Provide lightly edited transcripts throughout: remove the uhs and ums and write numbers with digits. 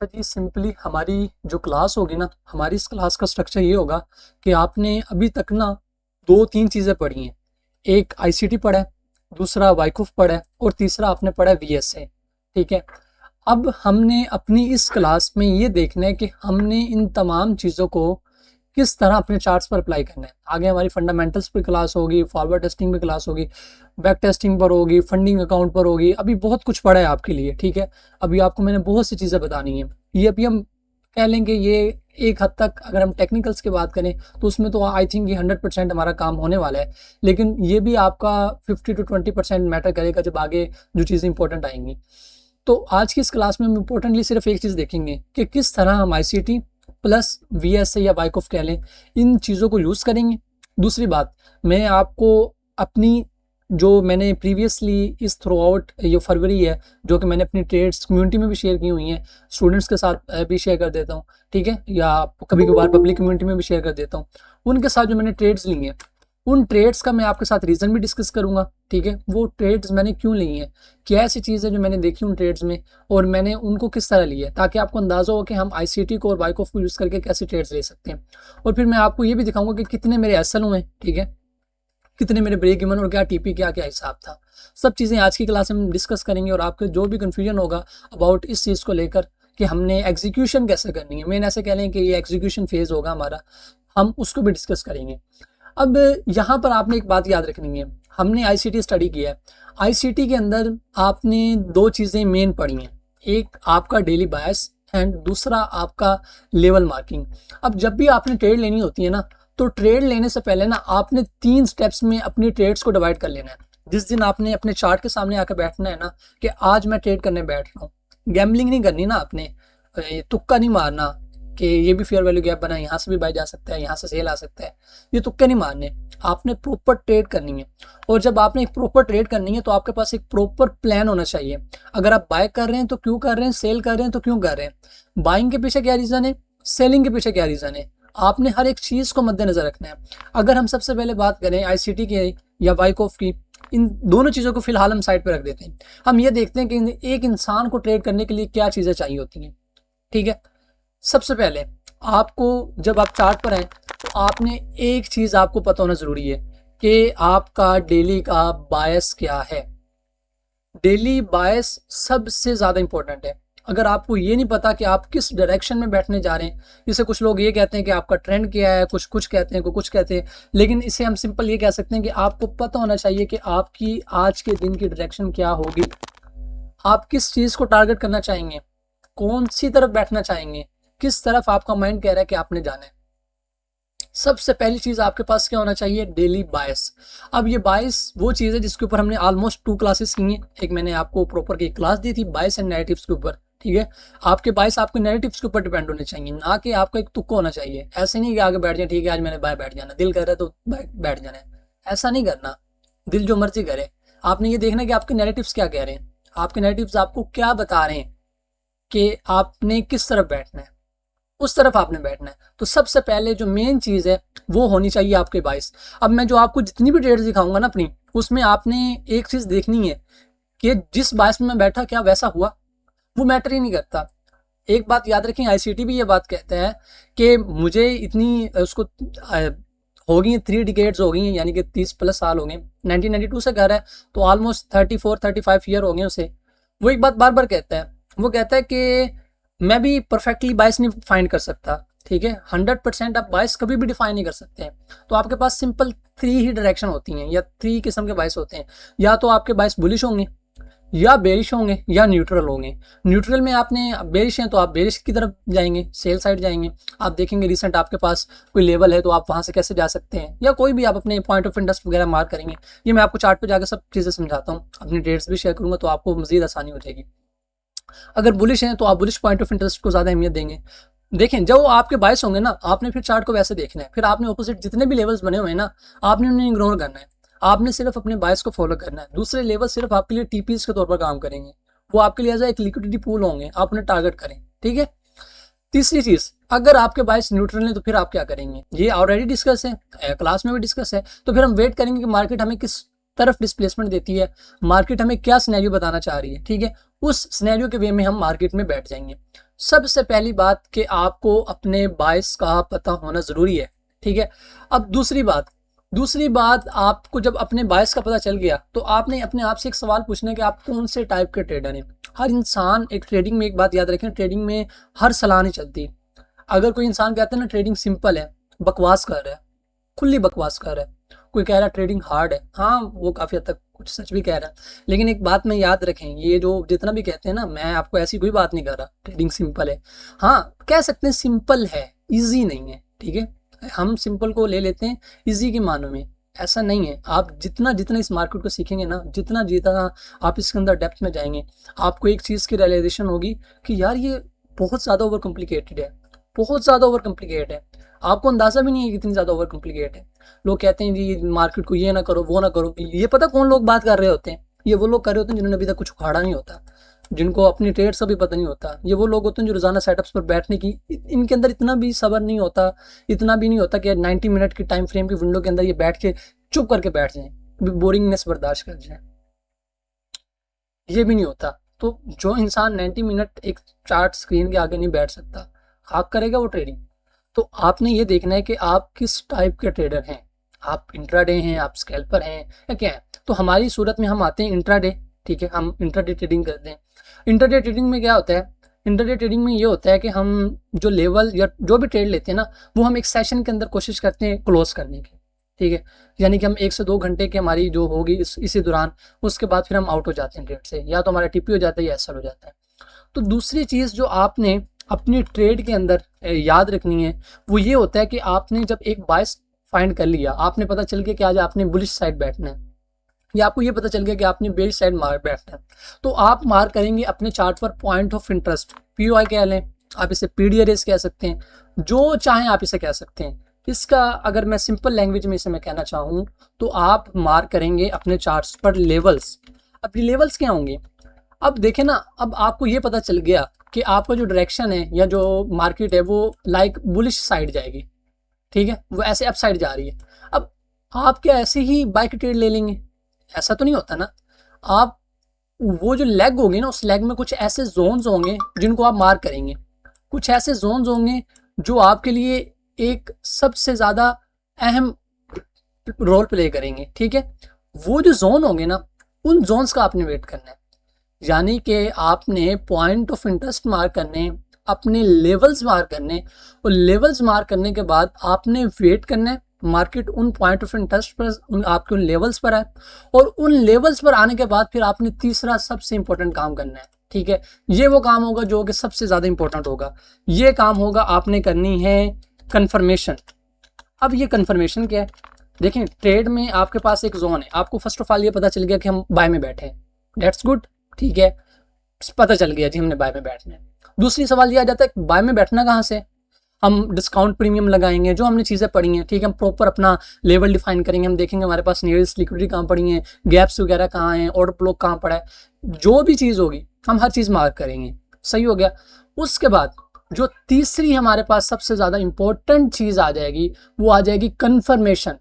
अच्छा जी, सिंपली हमारी जो क्लास होगी ना, हमारी इस क्लास का स्ट्रक्चर ये होगा कि आपने अभी तक ना 2-3 चीज़ें पढ़ी हैं। एक आईसीटी पढ़ा है, दूसरा वाइकूफ पढ़ा है और तीसरा आपने पढ़ा है वीएसए। ठीक है। अब हमने अपनी इस क्लास में ये देखना है कि हमने इन तमाम चीज़ों को किस तरह अपने चार्ट्स पर अप्लाई करना है। आगे हमारी फंडामेंटल्स पे क्लास होगी, फॉरवर्ड टेस्टिंग पे क्लास होगी, बैक टेस्टिंग पर होगी, फंडिंग अकाउंट पर होगी। अभी बहुत कुछ पड़ा है आपके लिए। ठीक है। अभी आपको मैंने बहुत सी चीज़ें बतानी है। ये अभी हम कह लेंगे ये एक हद तक अगर हम टेक्निकल्स की बात करें तो उसमें तो आई थिंक ये 100% हमारा काम होने वाला है, लेकिन ये भी आपका 50 to 20% मैटर करेगा जब आगे जो चीज़ें इंपॉर्टेंट आएंगी। तो आज की इस क्लास में हम इंपॉर्टेंटली सिर्फ एक चीज़ देखेंगे कि किस तरह हम आईसीटी प्लस वीएसए या वाइकॉफ कह लें, इन चीज़ों को यूज़ करेंगे। दूसरी बात, मैं आपको अपनी जो मैंने प्रीवियसली इस थ्रू आउट ये फरवरी है, जो कि मैंने अपनी ट्रेड्स कम्युनिटी में भी शेयर की हुई हैं, स्टूडेंट्स के साथ भी शेयर कर देता हूँ। ठीक है। या कभी कभार पब्लिक कम्युनिटी में भी शेयर कर देता हूँ। उनके साथ जो मैंने ट्रेड्स ली हैं, उन ट्रेड्स का मैं आपके साथ रीज़न भी डिस्कस करूंगा। ठीक है। वो ट्रेड्स मैंने क्यों ली हैं, क्या ऐसी चीज़ है जो मैंने देखी उन ट्रेड्स में और मैंने उनको किस तरह लिया है, ताकि आपको अंदाज़ा हो कि हम आईसीटी को और वाइकॉफ को यूज़ करके कैसे ट्रेड्स ले सकते हैं। और फिर मैं आपको ये भी दिखाऊंगा कि कितने मेरे एसएल हुए। ठीक है। कितने मेरे ब्रेक इवन और क्या टीपी क्या क्या हिसाब था। सब चीज़ें आज की क्लास में हम डिस्कस करेंगे और आपके जो भी कन्फ्यूजन होगा अबाउट इस चीज़ को लेकर कि हमने एग्जीक्यूशन कैसे करनी है, मेन ऐसे कह लें कि ये एग्जीक्यूशन फेज़ होगा हमारा, हम उसको भी डिस्कस करेंगे। अब यहाँ पर आपने एक बात याद रखनी है, हमने आईसीटी स्टडी किया है। आईसीटी के अंदर आपने दो चीज़ें मेन पढ़ी हैं, एक आपका डेली बायस एंड दूसरा आपका लेवल मार्किंग। अब जब भी आपने ट्रेड लेनी होती है ना, तो ट्रेड लेने से पहले ना आपने 3 स्टेप्स में अपनी ट्रेड्स को डिवाइड कर लेना है। जिस दिन आपने अपने चार्ट के सामने आकर बैठना है ना कि आज मैं ट्रेड करने बैठ रहा हूँ, गैम्बलिंग नहीं करनी ना आपने, तुक्का नहीं मारना कि ये भी फेयर वैल्यू गैप बना, यहाँ से भी बाय जा सकता है, यहाँ से सेल आ सकता है, ये तुक्के नहीं मारने। आपने प्रॉपर ट्रेड करनी है। और जब आपने एक प्रॉपर ट्रेड करनी है तो आपके पास एक प्रॉपर प्लान होना चाहिए। अगर आप बाय कर रहे हैं तो क्यों कर रहे हैं, सेल कर रहे हैं तो क्यों कर रहे हैं, बाइंग के पीछे क्या रीज़न है, सेलिंग के पीछे क्या रीज़न है, आपने हर एक चीज़ को मद्देनजर रखना है। अगर हम सबसे पहले बात करें आईसीटी की या वाइकॉफ की, इन दोनों चीज़ों को फिलहाल हम साइड पर रख देते हैं। हम ये देखते हैं कि एक इंसान को ट्रेड करने के लिए क्या चीज़ें चाहिए होती हैं। ठीक है। सबसे पहले आपको जब आप चार्ट पर हैं तो आपने एक चीज़ आपको पता होना ज़रूरी है कि आपका डेली का बायस क्या है। डेली बायस सबसे ज़्यादा इंपॉर्टेंट है। अगर आपको ये नहीं पता कि आप किस डायरेक्शन में बैठने जा रहे हैं, जैसे कुछ लोग ये कहते हैं कि आपका ट्रेंड क्या है, कुछ कुछ कहते हैं, कुछ कहते हैं, लेकिन इसे हम सिंपल ये कह सकते हैं कि आपको पता होना चाहिए कि आपकी आज के दिन की डायरेक्शन क्या होगी, आप किस चीज़ को टारगेट करना चाहेंगे, कौन सी तरफ बैठना चाहेंगे, किस तरफ आपका माइंड कह रहा है कि आपने जाना है। सबसे पहली चीज़ आपके पास क्या होना चाहिए, डेली बायस। अब ये बायस वो चीज़ है जिसके ऊपर हमने ऑलमोस्ट 2 क्लासेस की हैं। एक मैंने आपको प्रॉपर की क्लास दी थी बायस एंड नैरेटिव्स के ऊपर। ठीक है। आपके बायस आपके नैरेटिव्स के ऊपर डिपेंड होने चाहिए, ना कि आपका एक तुक्का होना चाहिए। ऐसे नहीं कि आगे बैठ जाए, ठीक है आज मैंने बाय बैठ जाना, दिल कर रहा है तो बैठ जाना है, ऐसा नहीं करना। दिल जो मर्जी करे, आपने ये देखना कि आपके नैरेटिव्स क्या कह रहे हैं, आपके नैरेटिव्स आपको क्या बता रहे हैं कि आपने किस तरफ बैठना है, उस तरफ आपने बैठना है। तो सबसे पहले जो मेन चीज़ है वो होनी चाहिए आपके बायस। अब मैं जो आपको जितनी भी ट्रेड्स दिखाऊंगा ना अपनी, उसमें आपने एक चीज़ देखनी है कि जिस बायस में मैं बैठा क्या वैसा हुआ, वो मैटर ही नहीं करता। एक बात याद रखें, आईसीटी भी ये बात कहता है कि मुझे इतनी उसको हो गई 3 डिकेड्स हो गई हैं, यानी कि 30+ साल हो गए, 1992 से कर रहा है तो ऑलमोस्ट 34-35 ईयर हो गए उसे। वो एक बात बार बार कहता है, वो कहता है कि मैं भी परफेक्टली बायस नहीं फाइंड कर सकता। ठीक है। 100% आप बायस कभी भी डिफाइन नहीं कर सकते हैं। तो आपके पास सिंपल 3 ही डायरेक्शन होती हैं या 3 किस्म के बायस होते हैं। या तो आपके बायस बुलिश होंगे, या बेरिश होंगे, या न्यूट्रल होंगे। न्यूट्रल में आपने बेरिश हैं तो आप बेरिश की तरफ जाएंगे, सेल साइड जाएंगे। आप देखेंगे रिसेंट आपके पास कोई लेवल है तो आप वहाँ से कैसे जा सकते हैं, या कोई भी आप अपने पॉइंट ऑफ इंटरेस्ट वगैरह मार्क करेंगे। ये मैं आपको चार्ट पे जाकर सब चीज़ें समझाता हूँ, अपनी डेट्स भी शेयर करूँगा तो आपको मज़ीद आसानी हो जाएगी। अगर बुलिश हैं तो आप बुलिश पॉइंट ऑफ इंटरेस्ट को ज़्यादा अहमियत देंगे। देखें जब आपके बायस होंगे ना, आपने फिर चार्ट को वैसे देखना है, फिर आपने ऑपोजिट जितने भी लेवल्स बने हुए हैं ना, आपने उन्हें इग्नोर करना है। आपने सिर्फ अपने बायस को फॉलो करना है। दूसरे लेवल सिर्फ आपके लिए टीपीज के तौर पर काम करेंगे, वो आपके लिए एज एक लिक्विडिटी पूल होंगे, आप उन्हें टारगेट करें। ठीक है। तीसरी चीज, अगर आपके बायस न्यूट्रल है तो फिर आप क्या करेंगे, ये ऑलरेडी डिस्कस है, क्लास में भी डिस्कस है। तो फिर हम वेट करेंगे कि मार्केट हमें किस तरफ डिस्प्लेसमेंट देती है, मार्केट हमें क्या सिनेरियो बताना चाह रही है। ठीक है। उस सिनेरियो के वे में हम मार्केट में बैठ जाएंगे। सबसे पहली बात कि आपको अपने बायस का पता होना ज़रूरी है, ठीक है। अब दूसरी बात आपको जब अपने बायस का पता चल गया तो आपने अपने आप से एक सवाल पूछना है कि आप कौन से टाइप के ट्रेडर हैं। हर इंसान एक ट्रेडिंग में, एक बात याद रखें, ट्रेडिंग में हर सलाह नहीं चलती। अगर कोई इंसान कहता है ना ट्रेडिंग सिंपल है, बकवास कर रहा है, खुली बकवास कर रहा है। कोई कह रहा है ट्रेडिंग हार्ड है, हाँ वो काफ़ी हद तक कुछ सच भी कह रहा है, लेकिन एक बात में याद रखें, ये जो जितना भी कहते हैं ना, मैं आपको ऐसी कोई बात नहीं कर रहा ट्रेडिंग सिंपल है। हाँ कह सकते हैं सिंपल है, ईजी नहीं है, ठीक है। हम सिंपल को ले लेते हैं ईजी के मानों में, ऐसा नहीं है। आप जितना जितना इस मार्केट को सीखेंगे ना, जितना जितना आप इसके अंदर डेप्थ में जाएंगे, आपको एक चीज़ की रियलाइजेशन होगी कि यार ये बहुत ज़्यादा ओवर कॉम्प्लिकेटेड है, बहुत ज़्यादा ओवर कॉम्प्लिकेटेड है। आपको अंदाज़ा भी नहीं है कितनी ज़्यादा ओवर कॉम्प्लिकेट है। लोग कहते हैं जी मार्केट को ये ना करो, वो ना करो, ये पता कौन लोग बात कर रहे होते हैं? ये वो लोग कर रहे होते हैं जिन्होंने अभी तक कुछ उखाड़ा नहीं होता, जिनको अपनी ट्रेड्स का भी पता नहीं होता। ये वो लोग होते हैं जो रोजाना सेटअप्स पर बैठने की, इनके अंदर इतना भी सब्र नहीं होता, इतना भी नहीं होता कि 90 मिनट की टाइम फ्रेम की विंडो के अंदर ये बैठ के चुप करके बैठ जाएं, बोरिंगनेस बर्दाश्त कर जाएं, ये भी नहीं होता। तो जो इंसान 90 मिनट एक चार्ट स्क्रीन के आगे नहीं बैठ सकता, खाक करेगा वो ट्रेडिंग। तो आपने ये देखना है कि आप किस टाइप के ट्रेडर हैं, आप इंट्राडे हैं, आप स्कैल्पर हैं, या क्या है। तो हमारी सूरत में हम आते हैं इंट्राडे, ठीक है, हम इंट्राडे ट्रेडिंग करते हैं। इंट्राडे ट्रेडिंग में क्या होता है? इंट्राडे ट्रेडिंग में ये होता है कि हम जो लेवल या जो भी ट्रेड लेते हैं ना, वो हम एक सेशन के अंदर कोशिश करते हैं क्लोज करने की, ठीक है। यानी कि हम 1 से 2 घंटे की हमारी जो होगी इसी दौरान, उसके बाद फिर हम आउट हो जाते हैं ट्रेड से, या तो हमारा टीपी हो जाता है या एसएल हो जाता है। तो दूसरी चीज़ जो आपने अपनी ट्रेड के अंदर याद रखनी है वो ये होता है कि आपने जब एक बायस फाइंड कर लिया, आपने पता चल गया कि आज आपने बुलिश साइड बैठना है, या आपको ये पता चल गया कि आपने बेरिश साइड मार बैठना है, तो आप मार्क करेंगे अपने चार्ट पर पॉइंट ऑफ इंटरेस्ट, पीओआई कह लें, आप इसे पीडीआरएस कह सकते हैं, जो चाहें आप इसे कह सकते हैं। इसका अगर मैं सिंपल लैंग्वेज में इसे मैं कहना चाहूँ तो आप मार्क करेंगे अपने चार्ट्स पर लेवल्स। अब ये लेवल्स क्या होंगे? अब देखें ना, अब आपको ये पता चल गया कि आपका जो डायरेक्शन है या जो मार्केट है वो लाइक बुलिश साइड जाएगी, ठीक है, वो ऐसे अप साइड जा रही है। अब आप क्या ऐसे ही बाइक ट्रेड ले लेंगे? ऐसा तो नहीं होता ना। आप वो जो लेग होगी ना, उस लेग में कुछ ऐसे जोन्स होंगे जिनको आप मार्क करेंगे, कुछ ऐसे जोन्स होंगे जो आपके लिए एक सबसे ज़्यादा अहम रोल प्ले करेंगे, ठीक है। वो जो जोन होंगे ना, उन जोन्स का आपने वेट करना है, यानी कि आपने पॉइंट ऑफ इंटरेस्ट मार्क करने, अपने लेवल्स मार्क करने, और लेवल्स मार्क करने के बाद आपने वेट करना है मार्केट उन पॉइंट ऑफ इंटरेस्ट पर, उन आपके उन लेवल्स पर है, और उन लेवल्स पर आने के बाद फिर आपने तीसरा सबसे इंपॉर्टेंट काम करना है, ठीक है। ये वो काम होगा जो कि सबसे ज़्यादा इंपॉर्टेंट होगा। ये काम होगा, आपने करनी है कंफर्मेशन। अब ये कंफर्मेशन क्या है? देखें, ट्रेड में आपके पास एक जोन है, आपको फर्स्ट ऑफ ऑल ये पता चल गया कि हम बाय में बैठे हैं, दैट्स गुड, ठीक है, पता चल गया जी हमने बाय में बैठना है। दूसरी सवाल ये आ जाता है बाय में बैठना कहाँ से? हम डिस्काउंट प्रीमियम लगाएंगे, जो हमने चीज़ें पढ़ी हैं, ठीक है, हम प्रॉपर अपना लेवल डिफाइन करेंगे, हम देखेंगे हमारे पास नियरेस्ट लिक्विडिटी कहाँ पड़ी है, गैप्स वगैरह कहाँ हैं, ऑर्डर ब्लॉक कहाँ पड़ा है, जो भी चीज़ होगी हम हर चीज़ मार्क करेंगे, सही हो गया। उसके बाद जो तीसरी हमारे पास सबसे ज़्यादा इंपॉर्टेंट चीज़ आ जाएगी, वो आ जाएगी कन्फर्मेशन।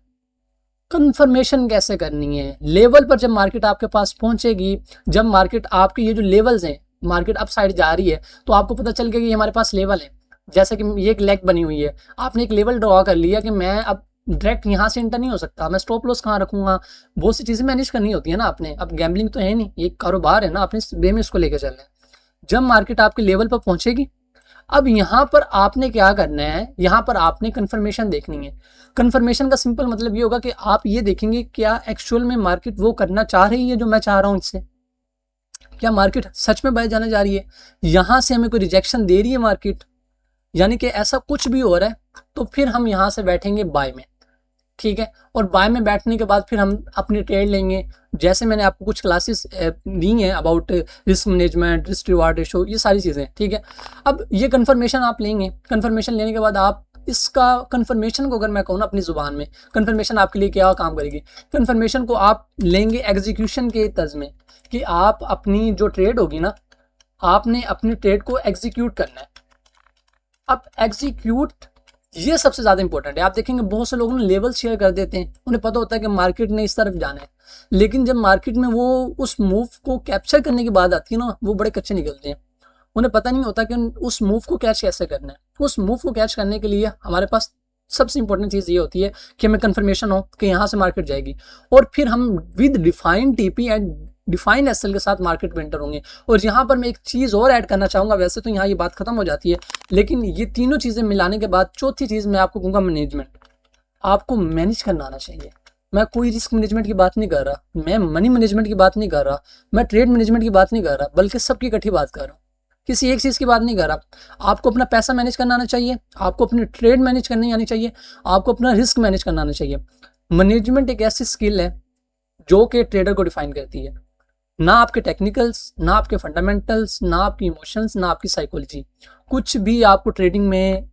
कन्फर्मेशन कैसे करनी है? लेवल पर जब मार्केट आपके पास पहुंचेगी, जब मार्केट आपके ये जो लेवल्स हैं, मार्केट अप साइड जा रही है, तो आपको पता चल गया कि हमारे पास लेवल है, जैसे कि ये एक लेग बनी हुई है, आपने एक लेवल ड्रॉ कर लिया कि मैं अब डायरेक्ट यहाँ से इंटर नहीं हो सकता, मैं स्टॉप लॉस कहाँ रखूंगा, बहुत सी चीज़ें मैनेज करनी होती है ना आपने। अब गैम्बलिंग तो है नहीं, ये कारोबार है ना, आपने वे में इसको लेकर चलना है। जब मार्केट आपके लेवल पर पहुंचेगी, अब यहाँ पर आपने क्या करना है, यहाँ पर आपने कंफर्मेशन देखनी है। कंफर्मेशन का सिंपल मतलब ये होगा कि आप ये देखेंगे क्या एक्चुअल में मार्केट वो करना चाह रही है जो मैं चाह रहा हूँ इससे, क्या मार्केट सच में बाय जाने जा रही है, यहाँ से हमें कोई रिजेक्शन दे रही है मार्केट, यानी कि ऐसा कुछ भी हो रहा है, तो फिर हम यहाँ से बैठेंगे बाय में, ठीक है। और बाय में बैठने के बाद फिर हम अपनी ट्रेड लेंगे। जैसे मैंने आपको कुछ क्लासेस दी हैं about risk management, risk reward ratio, ये सारी चीज़ें, ठीक है। अब ये कंफर्मेशन आप लेंगे, कंफर्मेशन लेने के बाद आप इसका कंफर्मेशन को अगर मैं कहूँ ना अपनी ज़ुबान में, कंफर्मेशन आपके लिए क्या काम करेगी? कंफर्मेशन को आप लेंगे एग्जीक्यूशन के तर्ज में, कि आप अपनी जो ट्रेड होगी ना, आपने अपनी ट्रेड को एग्जीक्यूट करना है। अब एग्जीक्यूट ये सबसे ज़्यादा इंपॉर्टेंट है। आप देखेंगे बहुत से लोग लेवल शेयर कर देते हैं, उन्हें पता होता है कि मार्केट ने इस तरफ जाना है, लेकिन जब मार्केट में वो उस मूव को कैप्चर करने की बात आती है ना, वो बड़े कच्चे निकलते हैं। उन्हें पता नहीं होता कि उस मूव को कैच कैसे करना है। उस मूव को कैच करने के लिए हमारे पास सबसे इंपॉर्टेंट चीज़ ये होती है कि हमें कंफर्मेशन हो कि यहाँ से मार्केट जाएगी, और फिर हम with defined TP and defined SL के साथ मार्केट में एंटर होंगे। और यहाँ पर मैं एक चीज़ और ऐड करना चाहूँगा, वैसे तो यहाँ ये बात खत्म हो जाती है, लेकिन ये तीनों चीज़ें मिलाने के बाद चौथी चीज़ मैं आपको कहूँगा मैनेजमेंट। आपको मैनेज करना आना चाहिए। मैं कोई रिस्क मैनेजमेंट की बात नहीं कर रहा, मैं मनी मैनेजमेंट की बात नहीं कर रहा, मैं ट्रेड मैनेजमेंट की बात नहीं कर रहा, बल्कि सबकी इकट्ठी बात कर रहा हूँ, किसी एक चीज़ की बात नहीं कर रहा। आपको अपना पैसा मैनेज करना आना चाहिए, आपको अपनी ट्रेड मैनेज करनी आनी चाहिए, आपको अपना रिस्क मैनेज करना आना चाहिए। मैनेजमेंट एक ऐसी स्किल है जो कि ट्रेडर को डिफाइन करती है, ना आपके टेक्निकल्स, ना आपके फंडामेंटल्स, ना आपकी इमोशंस, ना आपकी साइकोलॉजी, कुछ भी आपको ट्रेडिंग में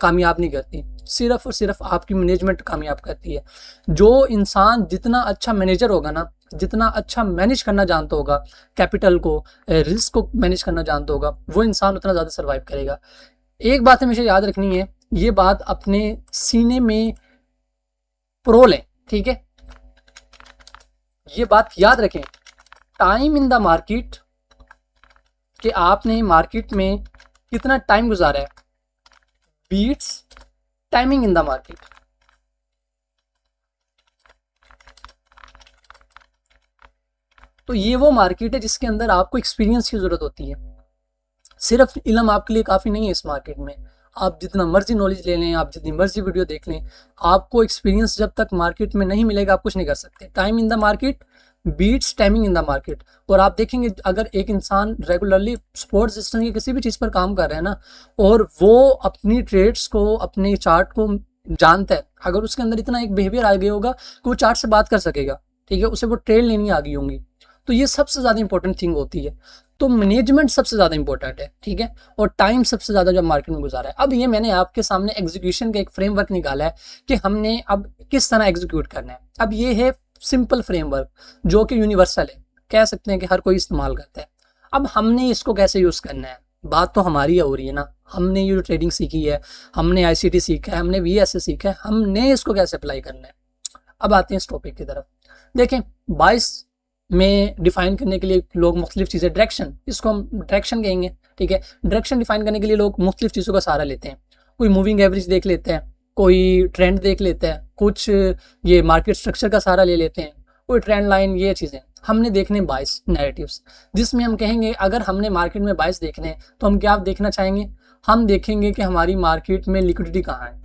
कामयाब नहीं करती, सिर्फ और सिर्फ आपकी मैनेजमेंट कामयाब करती है। जो इंसान जितना अच्छा मैनेजर होगा ना, जितना अच्छा मैनेज करना जानता होगा, कैपिटल को, रिस्क को मैनेज करना जानता होगा, वो इंसान उतना ज़्यादा सर्वाइव करेगा। एक बात हमेशा याद रखनी है, ये बात अपने सीने में प्रो लें, ठीक है, ये बात याद रखें। टाइम इन द मार्केट, कि आपने मार्केट में कितना टाइम गुजारा है, beats timing in the market. तो ये वो मार्केट है जिसके अंदर आपको एक्सपीरियंस की जरूरत होती है। सिर्फ इल्म आपके लिए काफ़ी नहीं है इस मार्केट में। आप जितना मर्जी नॉलेज ले लें, आप जितनी मर्जी वीडियो देख लें, आपको एक्सपीरियंस जब तक मार्केट में नहीं मिलेगा आप कुछ नहीं कर सकते। Time in the market beats timing in the market. और आप देखेंगे अगर एक इंसान रेगुलरली स्पोर्ट्स सिस्टम की किसी भी चीज़ पर काम कर रहा है ना, और वो अपनी ट्रेड्स को, अपने चार्ट को जानता है, अगर उसके अंदर इतना एक बिहेवियर आ गया होगा कि वो चार्ट से बात कर सकेगा, ठीक है, उसे वो ट्रेड लेनी आ गई होंगी, तो ये सबसे ज़्यादा इंपॉर्टेंट थिंग होती है। तो मैनेजमेंट सबसे ज़्यादा इंपॉर्टेंट है, ठीक है, और टाइम सबसे ज़्यादा जो मार्केट में गुजारा है। अब ये मैंने आपके सामने एग्जीक्यूशन का एक फ्रेमवर्क निकाला है कि हमने अब किस तरह एग्जीक्यूट करना है। अब ये है सिंपल फ्रेमवर्क जो कि यूनिवर्सल है, कह सकते हैं कि हर कोई इस्तेमाल करता है। अब हमने इसको कैसे यूज़ करना है, बात तो हमारी हो रही है ना। हमने ये जो ट्रेडिंग सीखी है, हमने आईसीटी सीखा है, हमने वीएसए सीखा है, हमने इसको कैसे अप्लाई करना है। अब आते हैं इस टॉपिक की तरफ। देखें, 22 में डिफाइन करने के लिए लोग मुख्तलिफ चीज़ें, डायरेक्शन, इसको हम डायरेक्शन कहेंगे, ठीक है। डायरेक्शन डिफाइन करने के लिए लोग मुख्तलिफ चीज़ों का सहारा लेते हैं। कोई मूविंग एवरेज देख लेते हैं, कोई ट्रेंड देख लेते हैं, कुछ ये मार्केट स्ट्रक्चर का सहारा ले लेते हैं, कोई ट्रेंड लाइन, ये चीज़ें हमने देखने 22 नैरेटिव्स, जिसमें हम कहेंगे अगर हमने मार्केट में 22 देखने हैं तो हम क्या देखना चाहेंगे, हम देखेंगे कि हमारी मार्केट में लिक्विडिटी कहाँ है,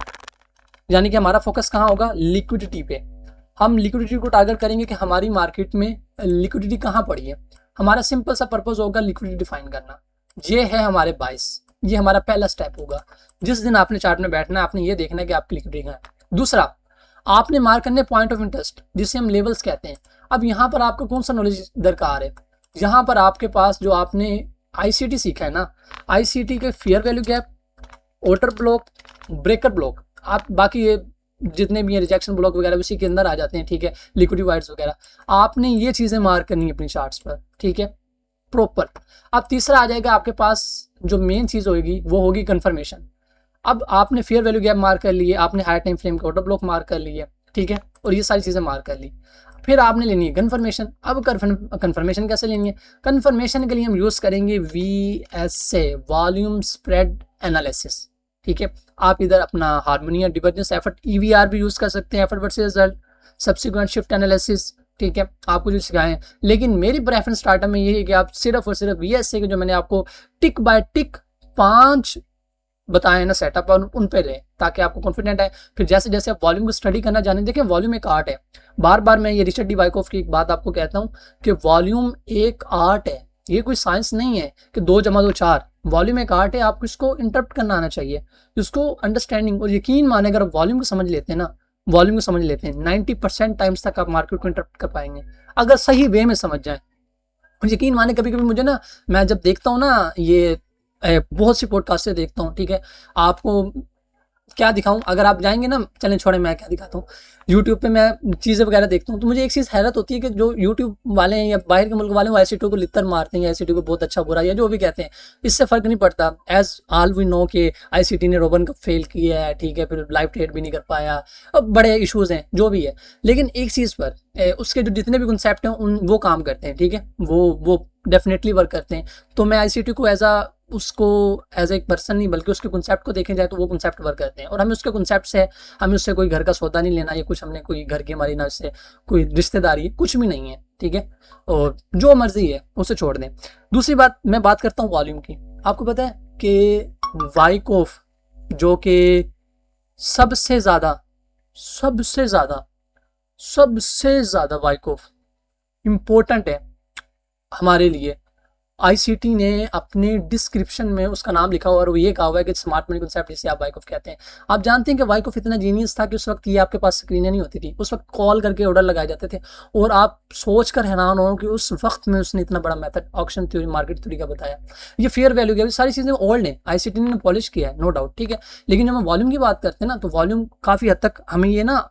यानी कि हमारा फोकस कहाँ होगा, लिक्विडिटी पे। हम लिक्विडिटी को टारगेट करेंगे कि हमारी मार्केट में लिक्विडिटी कहाँ पड़ी है। हमारा सिंपल सा पर्पस होगा लिक्विडिटी डिफाइन करना। ये है हमारे 22, ये हमारा पहला स्टेप होगा। जिस दिन आपने चार्ट में बैठना है, आपने ये देखना है कि आपकी लिक्विडिटी कहाँ है। दूसरा, आपने मार्क करने पॉइंट ऑफ इंटरेस्ट, जिसे हम लेवल्स कहते हैं। अब यहाँ पर आपको कौन सा नॉलेज दरकार है, यहाँ पर आपके पास जो आपने आईसीटी सीखा है ना, आईसीटी के fair value gap, order block, breaker block, आप बाकी ये जितने भी रिजेक्शन ब्लॉक वगैरह उसी के अंदर आ जाते हैं, ठीक है, लिक्विडिटी वाइड्स वगैरह, आपने ये चीज़ें मार्क करनी है अपनी चार्ट्स पर, ठीक है, प्रॉपर। अब तीसरा आ जाएगा आपके पास जो मेन चीज़ होगी, वो होगी कन्फर्मेशन। अब आपने फेयर वैल्यू गैप मार्क कर लिए, आपने हाई टाइम फ्रेम का ऑर्डर ब्लॉक मार्क कर लिए, ठीक है, और ये सारी चीज़ें मार्क कर ली। फिर आपने लेनी है कन्फर्मेशन। अब कन्फर्मेशन कैसे लेनी है, कन्फर्मेशन के लिए हम यूज़ करेंगे VSA, वॉल्यूम स्प्रेड एनालिसिस, ठीक है। आप इधर अपना हार्मोनिया डिवर्जेंस एफर्ट EVR भी यूज़ कर सकते हैं, effort versus result, subsequent shift analysis, ठीक है, आपको जो सिखाए हैं। लेकिन मेरी प्रेफरेंस स्टार्टअप में ये है कि आप सिर्फ और सिर्फ VSA के जो मैंने आपको टिक बाय टिक 5 बताए ना सेटअप, और उन पे रहे ताकि आपको कॉन्फिडेंट है। फिर जैसे जैसे आप वॉल्यूम को स्टडी करना जाने, देखिए वॉल्यूम एक आर्ट है। बार बार मैं ये रिचर्ड डी वाइकॉफ की एक बात आपको कहता हूँ कि वॉल्यूम एक आर्ट है, ये कोई साइंस नहीं है कि 2 + 2 4। वॉल्यूम एक आर्ट है, आपको इसको इंटरप्ट करना आना चाहिए, इसको अंडरस्टैंडिंग। और यकीन माने अगर वॉल्यूम को समझ लेते हैं ना, वॉल्यूम को समझ लेते हैं, 90% टाइम्स तक आप मार्केट को इंटरप्ट कर पाएंगे अगर सही वे में समझ जाए। और यकीन माने कभी कभी मुझे ना, मैं जब देखता हूँ ना, ये बहुत सी पॉडकास्ट से देखता हूँ, ठीक है, आपको क्या दिखाऊं, अगर आप जाएंगे ना, चलें छोड़े, मैं क्या दिखाता हूँ, यूट्यूब पे मैं चीज़ें वगैरह देखता हूँ, तो मुझे एक चीज़ हैरत होती है कि जो यूट्यूब वाले हैं या बाहर के मुल्क वाले हैं, आईसीटी को लित्तर मारते हैं, आईसीटी को बहुत अच्छा बुरा या जो भी कहते हैं, इससे फ़र्क नहीं पड़ता। एज ऑल वी नो कि आईसीटी ने रोबन कप फेल किया है, ठीक है, फिर लाइव ट्रेड भी नहीं कर पाया, अब बड़े इशूज़ हैं जो भी है। लेकिन एक चीज़ पर उसके जो जितने भी कंसेप्ट हैं उन वो काम करते हैं, ठीक है, वो डेफिनेटली वर्क करते हैं। तो मैं आईसीटी को एज एक पर्सन नहीं बल्कि उसके कॉन्सेप्ट को देखे जाए तो वो कॉन्सेप्ट वर्क करते हैं, और हमें उसके कॉन्सेप्ट से, हमें उससे कोई घर का सौदा नहीं लेना, या कुछ हमने कोई घर की हमारी ना उससे कोई रिश्तेदारी है, कुछ भी नहीं है, ठीक है। और जो मर्जी है उसे छोड़ दें। दूसरी बात, मैं बात करता हूँ वॉल्यूम की। आपको पता है कि वाइकॉफ जो कि सबसे ज़्यादा सबसे ज़्यादा सबसे ज़्यादा वाइकॉफ इम्पोर्टेंट है हमारे लिए, आईसीटी ने अपने डिस्क्रिप्शन में उसका नाम लिखा हुआ और वो ये कहा हुआ है कि स्मार्ट मनी कॉन्सेप्ट, जिसे आप वाइकॉफ कहते हैं। आप जानते हैं कि वाइकॉफ इतना जीनियस था कि उस वक्त ये आपके पास स्क्रीनें नहीं होती थी, उस वक्त कॉल करके ऑर्डर लगाए जाते थे, और आप सोच कर हैरान हो कि उस वक्त में उसने इतना बड़ा method auction theory, market theory का बताया। ये फेयर वैल्यू की, सारी चीज़ें ओल्ड है, आईसीटी ने पॉलिश किया है, नो डाउट, ठीक है। लेकिन जब हम वॉल्यूम की बात करते हैं ना, तो वॉल्यूम काफ़ी हद तक हमें ये ना,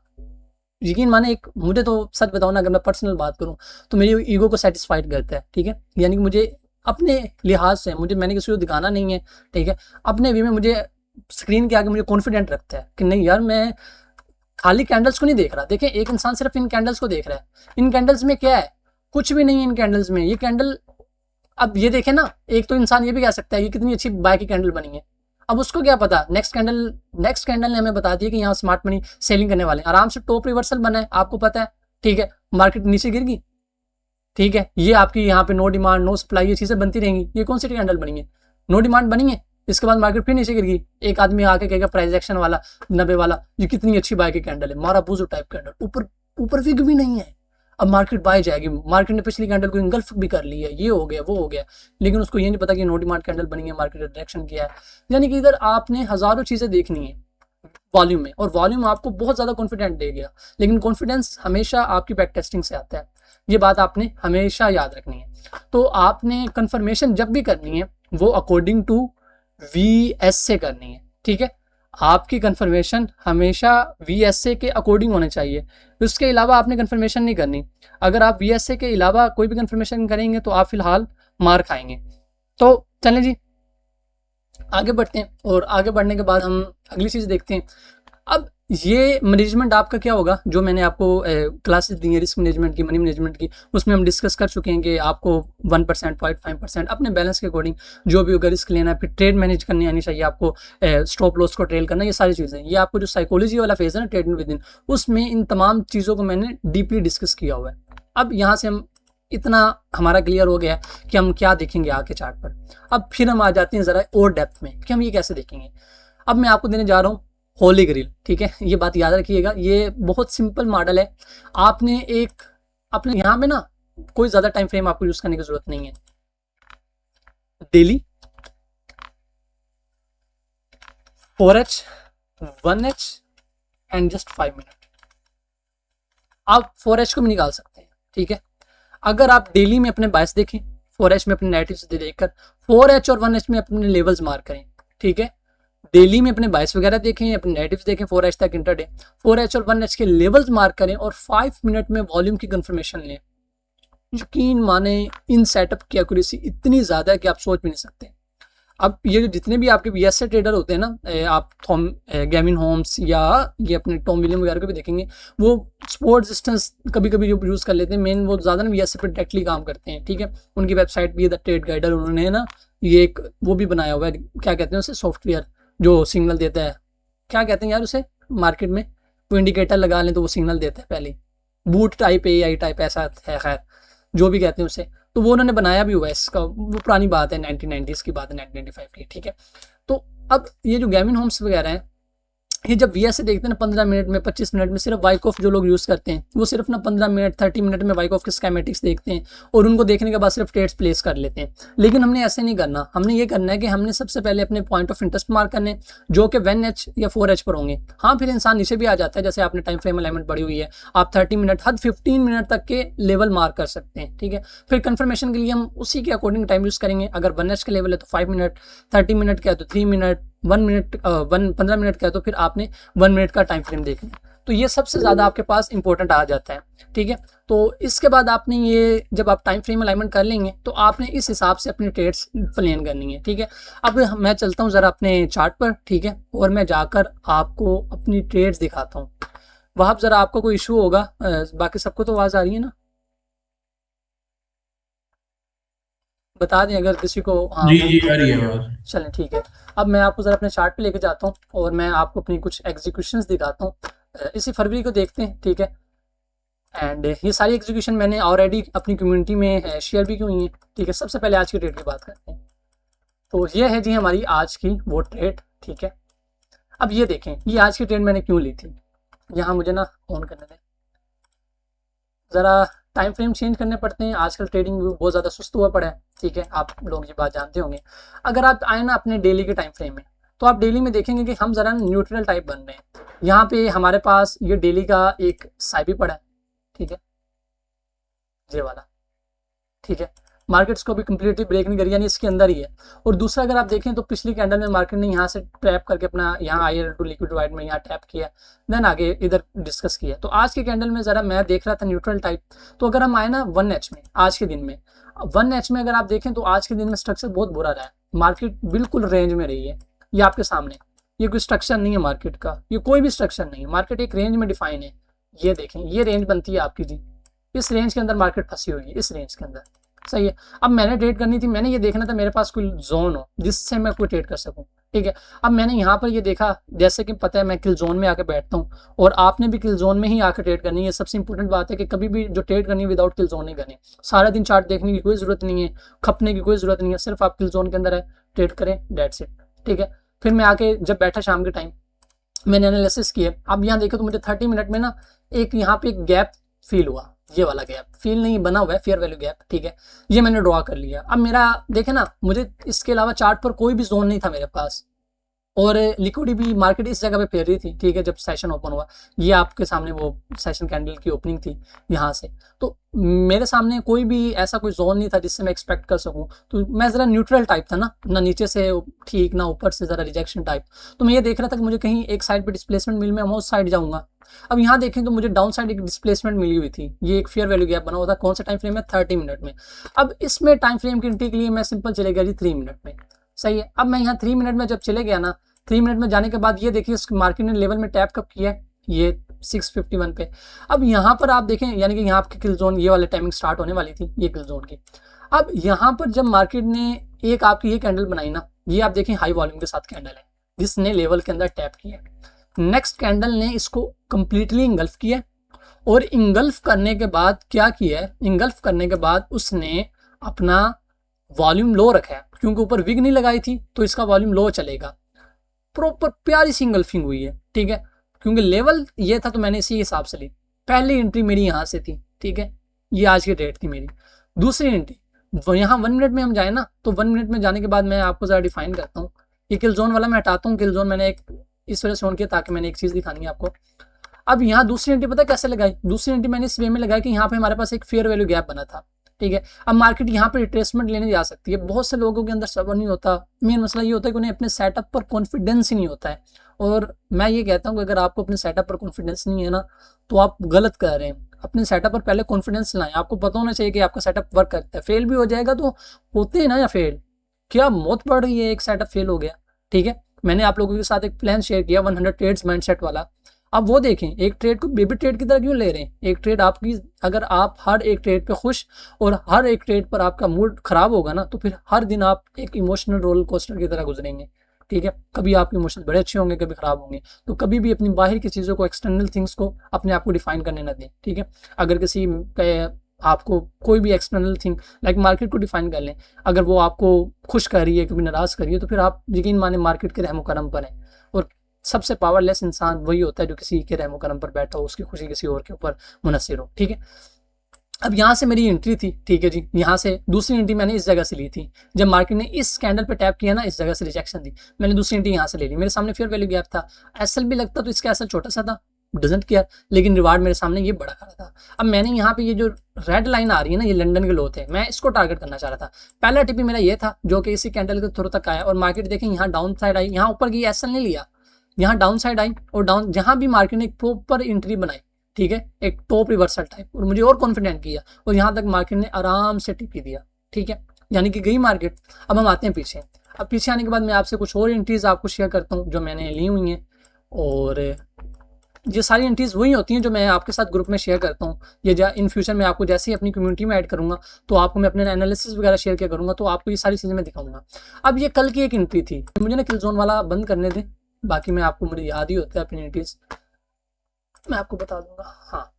यकीन माने, एक मुझे तो सच बताऊँ ना, अगर मैं पर्सनल बात करूँ तो मेरी ईगो को सेटिस्फाइड करता है, ठीक है। यानी कि मुझे अपने लिहाज से, मैंने किसी को दिखाना नहीं है, ठीक है, अपने वे में मुझे स्क्रीन के आगे मुझे कॉन्फिडेंट रखता है कि नहीं यार, मैं खाली कैंडल्स को नहीं देख रहा। देखें, एक इंसान सिर्फ इन कैंडल्स को देख रहा है, इन कैंडल्स में क्या है, कुछ भी नहीं है इन कैंडल्स में। ये कैंडल, अब ये देखें ना, एक तो इंसान ये भी कह सकता है कि कितनी अच्छी बाय की कैंडल बनी है। अब उसको क्या पता, नेक्स्ट कैंडल ने हमें बता दिया कि यहाँ स्मार्ट मनी सेलिंग करने वाले हैं, आराम से टॉप रिवर्सल बना है, आपको पता है, ठीक है, मार्केट नीचे गिर गई, ठीक है, ये आपकी यहाँ पे नो डिमांड नो सप्लाई, ये चीजें बनती रहेंगी। ये कौन सी कैंडल बनी है, नो डिमांड बनी है, इसके बाद मार्केट फिर नीचे गिर गई, एक आदमी आके कहेगा प्राइस एक्शन वाला 90 वाला, ये कितनी अच्छी बाय की कैंडल है, मारा बूजो टाइप कैंडल, ऊपर ऊपर विग भी नहीं है, अब मार्केट बाय जाएगी, मार्केट ने पिछली कैंडल को इंगल्फ भी कर ली है, ये हो गया वो हो गया, लेकिन उसको ये नहीं पता कि नो डिमांड कैंडल बनी है, मार्केट का डायरेक्शन किया है। यानी कि इधर आपने हजारों चीजें देखनी है वॉल्यूम में, और वॉल्यूम आपको बहुत ज्यादा कॉन्फिडेंट देगा, लेकिन कॉन्फिडेंस हमेशा आपकी बैक टेस्टिंग से आता है, ये बात आपने हमेशा याद रखनी है। तो आपने कंफर्मेशन जब भी करनी है वो अकॉर्डिंग टू वीएस से करनी है, ठीक है। आपकी कंफर्मेशन हमेशा वीएसए के अकॉर्डिंग होने चाहिए, उसके अलावा आपने कंफर्मेशन नहीं करनी। अगर आप वीएसए के अलावा कोई भी कंफर्मेशन करेंगे तो आप फिलहाल मार खाएंगे। तो चलें जी, आगे बढ़ते हैं, और आगे बढ़ने के बाद हम अगली चीज़ देखते हैं। अब ये मैनेजमेंट आपका क्या होगा, जो मैंने आपको क्लासेस दी है रिस्क मैनेजमेंट की, मनी मैनेजमेंट की, उसमें हम डिस्कस कर चुके हैं कि आपको 1%, 0.5% अपने बैलेंस के अकॉर्डिंग जो भी होगा रिस्क लेना है, फिर ट्रेड मैनेज करनी आनी चाहिए आपको, स्टॉप लॉस को ट्रेल करना, ये सारी चीज़ें, ये आपको जो साइकोलॉजी वाला फेज है ना ट्रेडिंग विद इन, उसमें इन तमाम चीज़ों को मैंने डीपली डिस्कस किया हुआ है। अब यहाँ से हम इतना हमारा क्लियर हो गया है कि हम क्या देखेंगे आगे चार्ट पर। अब फिर हम आ जाते हैं ज़रा और डेप्थ में कि हम ये कैसे देखेंगे। अब मैं आपको देने जा रहा हूँ होली ग्रिल, ठीक है, ये बात याद रखिएगा, ये बहुत सिंपल मॉडल है। अपने यहाँ में ना कोई ज़्यादा टाइम फ्रेम आपको यूज़ करने की ज़रूरत नहीं है, daily 4H 1H and just 5 minute, आप 4H को भी निकाल सकते हैं, ठीक है। अगर आप डेली में अपने बायस देखें, 4H में अपने नेगेटिव्स देखकर 4H और 1H में अपने लेवल्स मार्क करें, ठीक है। डेली में अपने बायस वगैरह देखें, अपने नेगेटिव्स देखें 4H तक इंटरडे, 4H और 1H के लेवल्स मार्क करें और 5 मिनट में वॉल्यूम की कंफर्मेशन लें। यकीन माने इन सेटअप की एक्यूरेसी इतनी ज़्यादा है कि आप सोच भी नहीं सकते। अब ये जो जितने भी आपके वीएसए ट्रेडर होते हैं ना, आप गैविन होम्स या ये अपने टॉम विलियम वगैरह को भी देखेंगे, वो स्पोर्ट डिस्टेंस कभी कभी जो यूज़ कर लेते हैं, मेन वो ज़्यादा ना वीएसए पे डायरेक्टली काम करते हैं, ठीक है। उनकी वेबसाइट भी है द ट्रेड गाइडर, उन्होंने ना ये एक वो भी बनाया हुआ है, क्या कहते हैं उसे, सॉफ्टवेयर जो सिग्नल देता है, क्या कहते हैं यार उसे मार्केट में, वो इंडिकेटर लगा लें तो वो सिग्नल देता है, पहले बूट टाइप AI टाइप ऐसा है, खैर जो भी कहते हैं उसे, तो वो उन्होंने बनाया भी हुआ है इसका, वो पुरानी बात है 1990s की बात है, 1995 की, ठीक है। तो अब ये जो गैविन होम्स वगैरह हैं, ये जब वीएसए देखते हैं ना 15 मिनट में 25 मिनट में, सिर्फ वाइकॉफ जो लोग यूज़ करते हैं वो सिर्फ ना 15 मिनट 30 मिनट में वाइकॉफ के स्कीमेटिक्स देखते हैं और उनको देखने के बाद सिर्फ ट्रेड्स प्लेस कर लेते हैं। लेकिन हमने ऐसे नहीं करना, हमने ये करना है कि हमने सबसे पहले अपने पॉइंट ऑफ इंटरेस्ट मार्क करने जो कि 1H या 4H पर होंगे। हाँ, फिर इंसान नीचे भी आ जाता है, जैसे आपने टाइम फ्रेम अलाइनमेंट बढ़ी हुई है, आप 30 मिनट हद 15 मिनट तक के लेवल मार्क कर सकते हैं, ठीक है। फिर कंफर्मेशन के लिए हम उसी के अकॉर्डिंग टाइम यूज़ करेंगे। अगर 1H का लेवल है तो 5 मिनट, 30 मिनट का है तो 3 मिनट, 1 मिनट 15 मिनट का है तो फिर आपने 1 मिनट का टाइम फ्रेम देखना। तो ये सबसे ज़्यादा आपके पास इंपॉर्टेंट आ जाता है, ठीक है। तो इसके बाद आपने ये जब आप टाइम फ्रेम अलाइनमेंट कर लेंगे तो आपने इस हिसाब से अपनी ट्रेड्स प्लान करनी है, ठीक है। अब मैं चलता हूँ ज़रा अपने चार्ट पर, ठीक है, और मैं जाकर आपको अपनी ट्रेड्स दिखाता हूँ। वहाँ ज़रा आपको कोई इशू होगा, बाकी सबको तो आवाज़ आ रही है ना? बता दें अगर किसी को। हाँ जी वो जी, आ रही है आवाज। चलें ठीक है। अब मैं आपको ज़रा अपने चार्ट पे लेके जाता हूँ और मैं आपको अपनी कुछ एग्जीक्यूशंस दिखाता हूँ। इसी फरवरी को देखते हैं, ठीक है। एंड ये सारी एग्जीक्यूशन मैंने ऑलरेडी अपनी कम्युनिटी में शेयर भी की हुई है, ठीक है। सबसे पहले आज की ट्रेड की बात करते हैं। तो ये है जी हमारी आज की वो ट्रेड, ठीक है। अब ये देखें ये आज की ट्रेड मैंने क्यों ली थी। यहाँ मुझे ना ऑन करने दें, ज़रा टाइम फ्रेम चेंज करने पड़ते हैं, आजकल ट्रेडिंग बहुत ज़्यादा सुस्त हुआ पड़ा है, ठीक है। आप लोग ये बात जानते होंगे। अगर आप आए ना अपने डेली के टाइम फ्रेम में, तो आप डेली में देखेंगे कि हम ज़रा न्यूट्रल टाइप बन रहे हैं। यहाँ पे हमारे पास ये डेली का एक साइबी पड़ा है, ठीक है, ये वाला, ठीक है। मार्केट्स को भी कंप्लीटली ब्रेक नहीं करी, यानी इसके अंदर ही है। और दूसरा अगर आप देखें तो पिछली कैंडल में मार्केट ने यहाँ से टैप करके अपना यहाँ आईआर टू लिक्विड डिवाइड में यहाँ टैप किया, देन आगे इधर डिस्कस किया। तो आज के कैंडल में जरा मैं देख रहा था न्यूट्रल टाइप। तो अगर हम आए ना 1H में, आज के दिन में 1H में अगर आप देखें तो आज के दिन में स्ट्रक्चर बहुत बुरा रहा है। मार्केट बिल्कुल रेंज में रही है, ये आपके सामने। ये कोई स्ट्रक्चर नहीं है मार्केट का, ये कोई भी स्ट्रक्चर नहीं है। मार्केट एक रेंज में डिफाइन है। ये देखें ये रेंज बनती है आपकी जी, इस रेंज के अंदर मार्केट फंसी हुई है, इस रेंज के अंदर, सही है। अब मैंने ट्रेड करनी थी, मैंने ये देखना था मेरे पास कोई जोन हो जिससे मैं कोई ट्रेड कर सकूं, ठीक है। अब मैंने यहाँ पर ये देखा, जैसे कि पता है मैं किल जोन में आके बैठता हूँ, और आपने भी किल जोन में ही आकर ट्रेड करनी है। सबसे इंपॉर्टेंट बात है कि कभी भी जो ट्रेड करनी है विदाउट किल जोन नहीं करनी। सारा दिन चार्ट देखने की कोई जरूरत नहीं है, खपने की कोई जरूरत नहीं है, सिर्फ आप किल जोन के अंदर है ट्रेड करें, डेट्स इट, ठीक है। फिर मैं आके जब बैठा शाम के टाइम, मैंने एनालिसिस किया। अब यहाँ देखो तो मुझे 30 मिनट में ना एक यहाँ पे एक गैप फील हुआ, ये वाला गैप फील नहीं बना हुआ है, फेयर वैल्यू गैप, ठीक है। ये मैंने ड्रॉ कर लिया। अब मेरा देखे ना, मुझे इसके अलावा चार्ट पर कोई भी जोन नहीं था मेरे पास, और लिक्विडिटी भी मार्केट इस जगह पे फेर रही थी, ठीक है। जब सेशन ओपन हुआ, ये आपके सामने वो सेशन कैंडल की ओपनिंग थी यहाँ से। तो मेरे सामने कोई भी ऐसा कोई जोन नहीं था जिससे मैं एक्सपेक्ट कर सकूं। तो मैं ज़रा न्यूट्रल टाइप था ना नीचे से ठीक ना ऊपर से ज़रा रिजेक्शन टाइप। तो मैं ये देख रहा था कि मुझे कहीं एक साइड पे डिस्प्लेसमेंट मिल, मैं उस साइड जाऊंगा। अब यहाँ देखें तो मुझे डाउन साइड एक डिस्प्लेसमेंट मिली हुई थी, ये एक फेयर वैल्यू गैप बना हुआ था। कौन सा टाइम फ्रेम है, 30 मिनट में। अब इसमें टाइम फ्रेम की एंट्री के लिए मैं सिंपल चले गया जी 3 मिनट में, सही है। अब मैं यहाँ 3 मिनट में जब चले गया ना, 3 मिनट में जाने के बाद ये देखिए मार्केट ने लेवल में टैप कब किया है, ये 651 पे। अब यहाँ पर आप देखें, यानी कि यहाँ आपकी किल जोन ये वाले टाइमिंग स्टार्ट होने वाली थी, ये किल जोन की। अब यहाँ पर जब मार्केट ने एक आपकी ये कैंडल बनाई ना, ये आप देखें हाई वॉल्यूम के साथ कैंडल है जिसने लेवल के अंदर टैप किया। नेक्स्ट कैंडल ने इसको कंप्लीटली इंगल्फ किया, और इंगल्फ करने के बाद क्या किया है, इंगल्फ करने के बाद उसने अपना वॉल्यूम लो रखा है, क्योंकि ऊपर विग नहीं लगाई थी तो इसका वॉल्यूम लो चलेगा। प्रॉपर प्यारी सी इंगल्फिंग हुई है, ठीक है। क्योंकि लेवल ये था तो मैंने इसी हिसाब से ली। पहली एंट्री मेरी यहाँ से थी, ठीक है, ये आज की डेट थी मेरी। दूसरी एंट्री यहाँ 1 मिनट में हम जाए ना, तो 1 मिनट में जाने के बाद मैं आपको जरा डिफाइन करता हूँ। ये किल जोन वाला मैं हटाता हूँ, किल जोन मैंने एक इस वजह से ऑन किया ताकि मैंने एक चीज दिखानी है आपको। अब यहाँ दूसरी एंट्री पता कैसे लगाई, दूसरी एंट्री मैंने इस वे में लगाई कि यहाँ पे हमारे पास एक फेयर वैल्यू गैप बना था, ठीक है। अब मार्केट यहाँ पर रिट्रेसमेंट लेने जा सकती है। बहुत से लोगों के अंदर सब्र नहीं होता। मेन मसला ये होता है कि उन्हें अपने सेटअप पर कॉन्फिडेंस ही नहीं होता है। और मैं ये कहता हूँ कि अगर आपको अपने सेटअप पर कॉन्फिडेंस नहीं है ना, तो आप गलत कर रहे हैं। अपने सेटअप पर पहले कॉन्फिडेंस लाएं। आपको पता होना चाहिए कि आपका सेटअप वर्क करता है। फेल भी हो जाएगा तो होते हैं ना, या फेल क्या मौत पड़ रही है, एक सेटअप फेल हो गया, ठीक है। मैंने आप लोगों के साथ एक प्लान शेयर किया 100 ट्रेड्स माइंडसेट वाला। अब वो देखें, एक ट्रेड को बेबी ट्रेड की तरह क्यों ले रहे हैं। एक ट्रेड आपकी, अगर आप हर एक ट्रेड पे खुश और हर एक ट्रेड पर आपका मूड खराब होगा ना, तो फिर हर दिन आप एक इमोशनल रोलर कोस्टर की तरह गुजरेंगे, ठीक है। कभी आपके इमोशंस बड़े अच्छे होंगे, कभी खराब होंगे। तो कभी भी अपनी बाहर की चीज़ों को, एक्सटर्नल थिंग्स को अपने आप को डिफाइन करने ना दें, ठीक है। अगर किसी आपको कोई भी एक्सटर्नल थिंग लाइक मार्केट को डिफाइन कर लें, अगर वो आपको खुश कर रही है, कभी नाराज कर रही है, तो फिर आप यकीन माने मार्केट के रहमो करम पर हैं। और सबसे पावरलेस इंसान वही होता है जो किसी के रहमो करम पर बैठा हो, उसकी खुशी किसी और के ऊपर मुनसिर हो, ठीक है। अब यहाँ से मेरी एंट्री थी, ठीक है जी। यहाँ से दूसरी एंट्री मैंने इस जगह से ली थी। जब मार्केट ने इस कैंडल पे टैप किया ना, इस जगह से रिजेक्शन दी, मैंने दूसरी एंट्री यहाँ से ले ली। मेरे सामने फेयर वैल्यू गैप था। एसएल भी लगता तो इसका एसएल छोटा सा था, डजंट केयर, लेकिन रिवार्ड मेरे सामने ये बड़ा खड़ा था। अब मैंने यहाँ पे ये जो रेड लाइन आ रही है ना, ये लंदन के लो थे, मैं इसको टारगेट करना चाह रहा था। पहला टिप मेरा ये था जो कि इसी कैंडल के थ्रू तक आया, और मार्केट देखें यहाँ डाउन साइड आई, यहाँ ऊपर की एसएल नहीं लिया, यहाँ डाउन साइड आई, और डाउन जहां भी मार्केट ने एक प्रॉपर एंट्री बनाई, ठीक है, एक टॉप रिवर्सल टाइप, और मुझे और कॉन्फिडेंट किया, और यहाँ तक मार्केट ने आराम से टिपी दिया, ठीक है, यानी कि गई मार्केट। अब हम आते हैं पीछे। अब पीछे आने के बाद मैं आपसे कुछ और एंट्रीज आपको शेयर करता हूँ जो मैंने ली हुई हैं। और ये सारी एंट्रीज वही होती हैं जो मैं आपके साथ ग्रुप में शेयर करता हूँ। ये इन फ्यूचर में आपको जैसे ही अपनी कम्युनिटी में ऐड करूँगा तो आपको मैं अपने एनालिसिस वगैरह शेयर किया करूँगा, तो आपको ये सारी चीज़ें मैं दिखाऊंगा। अब ये कल की एक एंट्री थी, मुझे ना किल जोन वाला बंद करने दें, बाकी मैं आपको, मुझे याद ही होता है अपनी एंट्रीज, मैं आपको बता दूंगा। हाँ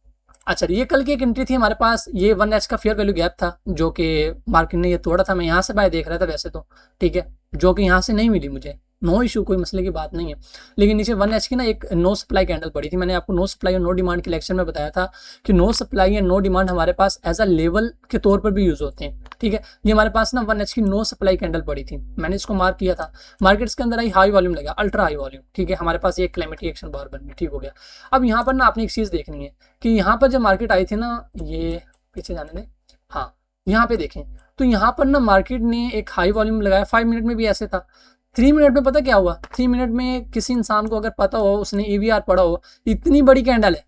अच्छा, ये कल की एक एंट्री थी हमारे पास, ये 1H का फेयर वैल्यू गैप था जो कि मार्केट ने ये तोड़ा था। मैं यहाँ से बाय देख रहा था वैसे तो, ठीक है, जो कि यहाँ से नहीं मिली मुझे, नो इशू, कोई मसले की बात नहीं है। लेकिन नीचे 1H की ना एक नो सप्लाई कैंडल पड़ी थी। मैंने आपको नो सप्लाई और नो डिमांड के लेक्चर में बताया था कि no supply and no demand हमारे पास एज अ लेवल के तौर पर भी यूज होते हैं, ठीक है। ये हमारे पास ना 1H की नो सप्लाई कैंडल पड़ी थी, मैंने इसको मार्क किया था। मार्केट्स के अंदर आई हाई वॉल्यूम लगा, अल्ट्रा हाई वॉल्यूम, ठीक है। हमारे पास एक क्लाइमेटिक एक्शन बार बन गई, ठीक हो गया। अब यहाँ पर ना आपने एक चीज़ देखनी है कि यहाँ पर जब मार्केट आई थी ना, ये पीछे जाने दें, हाँ यहाँ पे देखें तो यहाँ पर ना मार्केट ने एक हाई वॉल्यूम लगाया। 5 मिनट में भी ऐसे था। 3 मिनट में पता क्या हुआ? 3 मिनट में किसी इंसान को अगर पता हो, उसने EVR पढ़ा हो, इतनी बड़ी कैंडल है,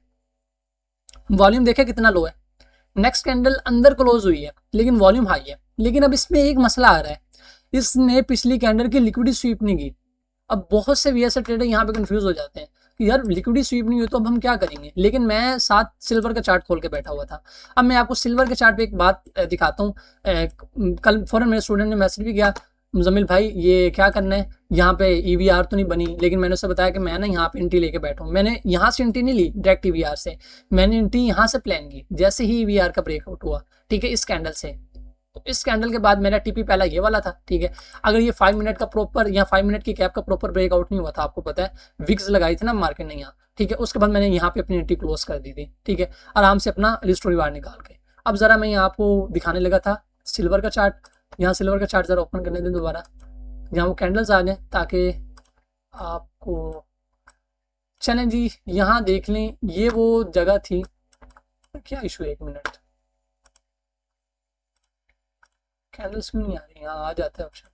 वॉल्यूम देखे कितना लो है। नेक्स्ट कैंडल अंदर क्लोज हुई है लेकिन वॉल्यूम हाई है। लेकिन अब इसमें एक मसला आ रहा है, इसने पिछली कैंडल की लिक्विडिटी स्वीप नहीं की। अब बहुत से VSA ट्रेडर यहाँ पे कंफ्यूज हो जाते हैं कि यार लिक्विडिटी स्वीप नहीं हुई तो अब हम क्या करेंगे। लेकिन मैं साथ सिल्वर का चार्ट खोल के बैठा हुआ था। अब मैं आपको सिल्वर के चार्ट पे एक बात दिखाता हूँ। कल फौरन मेरे स्टूडेंट ने मैसेज भी किया, मुजम्मिल भाई ये क्या करना है, यहाँ पे EVR तो नहीं बनी। लेकिन मैंने उसे बताया कि मैं ना यहाँ पे एंट्री लेके बैठा हूँ। मैंने यहाँ से एंट्री नहीं ली डायरेक्ट EVR से, मैंने एंट्री यहाँ से प्लान की जैसे ही EVR का ब्रेकआउट हुआ, ठीक है, इस कैंडल से। तो इस कैंडल के बाद मेरा TP पहला ये वाला था, ठीक है। अगर ये 5 मिनट का प्रॉपर या 5 मिनट की कैप का प्रॉपर ब्रेकआउट नहीं हुआ था, आपको पता है विक्स लगाई थी ना मार्केट ने यहाँ, ठीक है, उसके बाद मैंने यहाँ पे अपनी एंट्री क्लोज कर दी थी, ठीक है, आराम से अपना रिस्टोरी बार निकाल के। अब जरा मैं यहाँ आपको दिखाने लगा था सिल्वर का चार्ट। यहाँ सिल्वर का चार्ट जरा ओपन करने दें दोबारा, यहाँ वो कैंडल्स आ जाए ताकि आपको, चलें जी यहाँ देख लें। ये वो जगह थी, क्या इशू है, 1 मिनट, कैंडल्स क्यों नहीं आ रही? यहाँ आ जाता है ऑप्शन,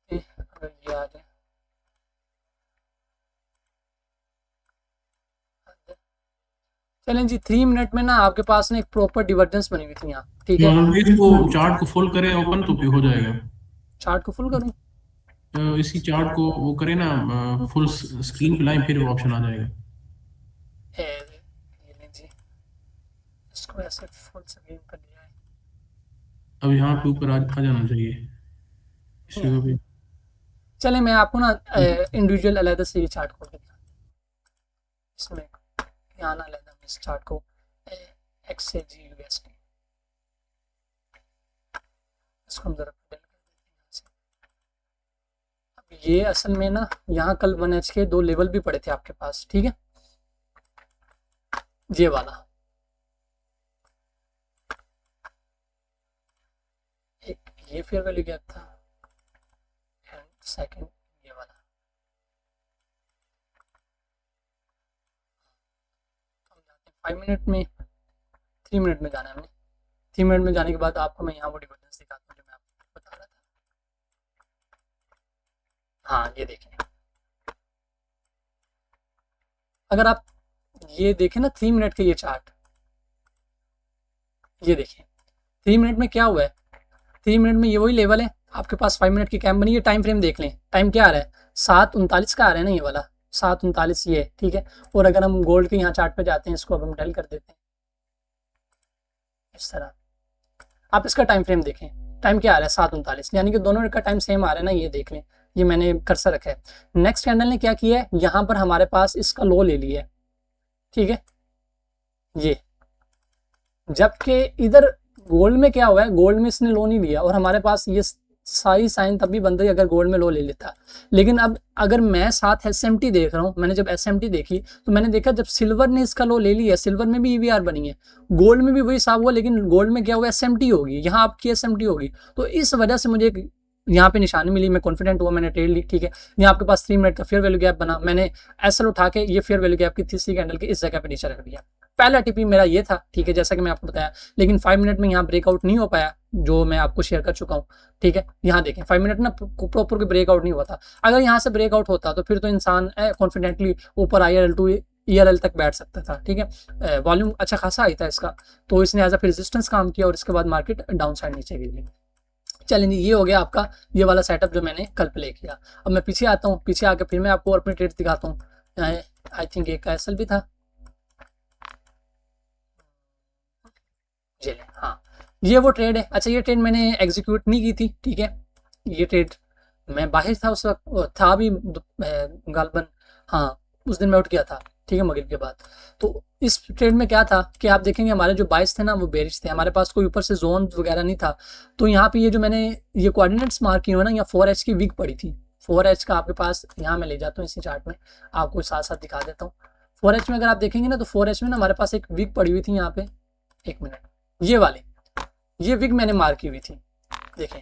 देखते हैं अगर ये आ जाए। चलें जी, 3 मिनट में ना आपके पास ना एक प्रॉपर डिवर्जेंस बनी हुई थी यहाँ, ठीक है। इसको चार्ट को फुल करें ओपन तो भी हो जाएगा। चार्ट को फुल करूँ? इसी चार्ट को वो करें ना, फुल स्क्रीन पे लाएं, फिर वो ऑप्शन आ जाएगा। ये लें जी, इसको ऐसे फुल स्क्रीन कर दिया है, अब यहाँ पे ऊपर आ जाना चाहिए इस नहीं जगह आया। पे। चले मैं आपको ना इंडिविजुअल अलग से ये चार्ट खोल के दिखाता हूँ। इसमें यहाँ ना अलग इस चार्ट को XAG USD, इसको हम जरा फिल कर देते हैं यहाँ से। अब ये असल में ना यहाँ कल 1H के 2 लेवल भी पड़े थे आपके पास, ठीक है, ये वाला एक, ये फेयर वैल्यू गैप था, एंड सेकंड ये वाला। हम जाते हैं 5 मिनट में, 3 मिनट में जाना है हमने। 3 मिनट में जाने के बाद आपको मैं यहाँ वो डिफरेंस दिखाता हूँ जो मैं आपको बता रहा था। हाँ ये देखें, अगर आप ये देखें ना 3 मिनट का ये चार्ट, ये देखें 3 मिनट में क्या हुआ है। 3 मिनट में ये वही लेवल है, आपके पास 5 मिनट की कैम बनी है। टाइम फ्रेम देख लें, टाइम क्या आ रहा है, 7:39 का आ रहा है ना ये वाला, 7:39 ये, ठीक है। और अगर हम गोल्ड के यहाँ चार्ट पे जाते हैं, इसको अब हम डल कर देते हैं इस तरह, आप इसका टाइम फ्रेम देखें, टाइम क्या आ रहा है 7:39, यानी कि दोनों का टाइम सेम आ रहा है ना, ये देख लें, ये मैंने कर्सर रखा है। नेक्स्ट कैंडल ने क्या किया है, यहाँ पर हमारे पास इसका लो ले लिया है, ठीक है, ये, जबकि इधर गोल्ड में क्या हुआ है, गोल्ड में इसने लो नहीं लिया और हमारे पास ये सारी साइन तब भी बन रही अगर गोल्ड में लो ले लेता। लेकिन अब अगर मैं साथ SMT देख रहा हूँ, मैंने जब SMT देखी तो मैंने देखा जब सिल्वर ने इसका लो ले लिया, सिल्वर में भी EVR बनी है, गोल्ड में भी वही हिसाब हुआ, लेकिन गोल्ड में क्या हुआ, SMT होगी, यहाँ आपकी SMT होगी। तो इस वजह से मुझे यहाँ पे निशानी मिली, मैं कॉन्फिडेंट हुआ, मैंने ट्रेड ली, ठीक है। यहाँ आपके पास 3 मिनट का फेयर वैल्यू गैप बना, मैंने SL उठा के ये फेयर वैल्यू गैप की तीसरी कैंडल के इस जगह पे नीचे रख दिया। पहला TP मेरा ये था, ठीक है, जैसा कि मैं आपको बताया। लेकिन 5 मिनट में यहाँ ब्रेकआउट नहीं हो पाया, जो मैं आपको शेयर कर चुका हूँ, ठीक है। यहाँ देखें 5 मिनट ना प्रॉपर कोई ब्रेकआउट नहीं हुआ था। अगर यहाँ से ब्रेकआउट होता तो फिर तो इंसान कॉन्फिडेंटली ऊपर IRL2 ERL तक बैठ सकता था, ठीक है। वॉल्यूम अच्छा खासा आई था इसका, तो इसने एज अ रेजिस्टेंस काम किया और इसके बाद मार्केट डाउन साइड नीचे गिरी। चलें जी, ये हो गया आपका ये वाला सेटअप जो मैंने कल प्ले किया। अब मैं पीछे आता हूँ, पीछे आके फिर मैं आपको और अपने ट्रेड्स दिखाता हूँ। आई थिंक एक का एसएल भी था, ये हाँ, ये वो ट्रेड है। अच्छा, ये ट्रेड मैंने एग्जीक्यूट नहीं की थी, ठीक है, ये ट्रेड मैं बाहर था उस वक्त, था भी गालबन, हाँ उस दिन मैं उठ गया था, ठीक है, मगरिब के बाद। तो इस ट्रेड में क्या था कि आप देखेंगे हमारे जो बाइस थे ना वो बेरिश थे, हमारे पास कोई ऊपर से जोन वगैरह नहीं था। तो यहाँ पे ये जो मैंने ये कोऑर्डिनेट्स मार्क किए हुए ना, यहाँ 4H की वीक पड़ी थी। 4H का आपके पास यहाँ मैं ले जाता हूँ इसी चार्ट में, आपको साथ साथ दिखा देता हूँ। 4H में अगर आप देखेंगे ना तो 4H में ना हमारे पास एक वीक पड़ी हुई थी यहाँ पे, एक मिनट, ये वाली, ये वीक मैंने मार्क की हुई थी, देखें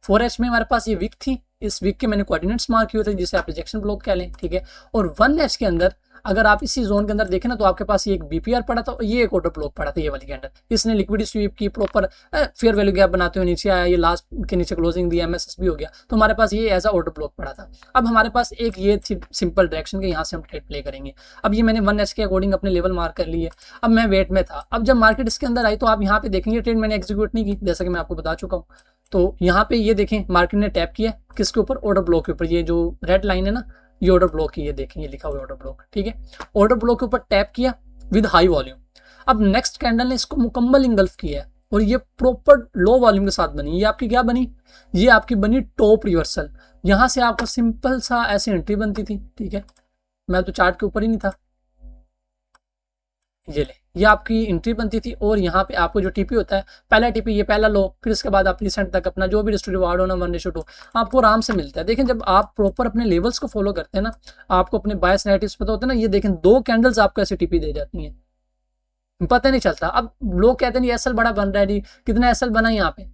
4H में हमारे पास ये वीक थी, इस वीक के मैंने कोऑर्डिनेट्स मार्क किए थे जिसे आप रिजेक्शन ब्लॉक कह लें, ठीक है। और 1H के अंदर अगर आप इसी जोन के अंदर देखें ना तो आपके पास ये एक बीपीआर पड़ा था और ये एक ऑर्डर ब्लॉक पड़ा था, ये वाली कैंडल, इसने लिक्विडिटी स्वीप की, प्रॉपर फेयर वैल्यू गैप बनाते हुए नीचे आया, ये लास्ट के नीचे क्लोजिंग दी, एमएसएस भी हो गया, तो हमारे पास ये एज अ ऑर्डर ब्लॉक पड़ा था। अब हमारे पास एक ये थी सिंपल डायरेक्शन के, यहाँ से हम ट्रेड प्ले करेंगे। अब ये मैंने 1H के अकॉर्डिंग अपने लेवल मार्क कर लिए। अब मैं वेट में था, अब जब मार्केट इसके अंदर आई तो आप यहाँ पे देखेंगे ट्रेड मैंने एग्जीक्यूट नहीं की, जैसा कि मैं आपको बता चुका हूँ। तो यहाँ पे ये देखें मार्केट ने टैप किया किसके ऊपर, ऑर्डर ब्लॉक के ऊपर, ये जो रेड लाइन है ना ये ऑर्डर ब्लॉक की, ये देखें ये लिखा हुआ ऑर्डर ब्लॉक, ठीक है, ऑर्डर ब्लॉक के ऊपर टैप किया विद हाई वॉल्यूम। अब नेक्स्ट कैंडल ने इसको मुकम्मल इंगल्फ किया है और ये प्रॉपर लो वॉल्यूम के साथ बनी। ये आपकी क्या बनी, ये आपकी बनी टॉप रिवर्सल। यहाँ से आपको सिंपल सा ऐसी एंट्री बनती थी, ठीक है, मैं तो चार्ट के ऊपर ही नहीं था, ये ले, ये आपकी एंट्री बनती थी। और यहाँ पे आपको जो टीपी होता है, पहला टीपी ये पहला लो, फिर उसके बाद आप रिसेंट तक अपना जो भी डिस्ट्रीब्यूट वार्ड होना 1:2 आपको आराम से मिलता है। देखें जब आप प्रॉपर अपने लेवल्स को फॉलो करते हैं ना, आपको अपने बायस नेगेटिव्स पता होते हैं ना, ये देखें 2 कैंडल्स आपको ऐसी टीपी दे जाती हैं, पता नहीं चलता। अब लोग कहते हैं एसएल बड़ा बन रहा है जी, कितना एसएल बना है यहाँ पे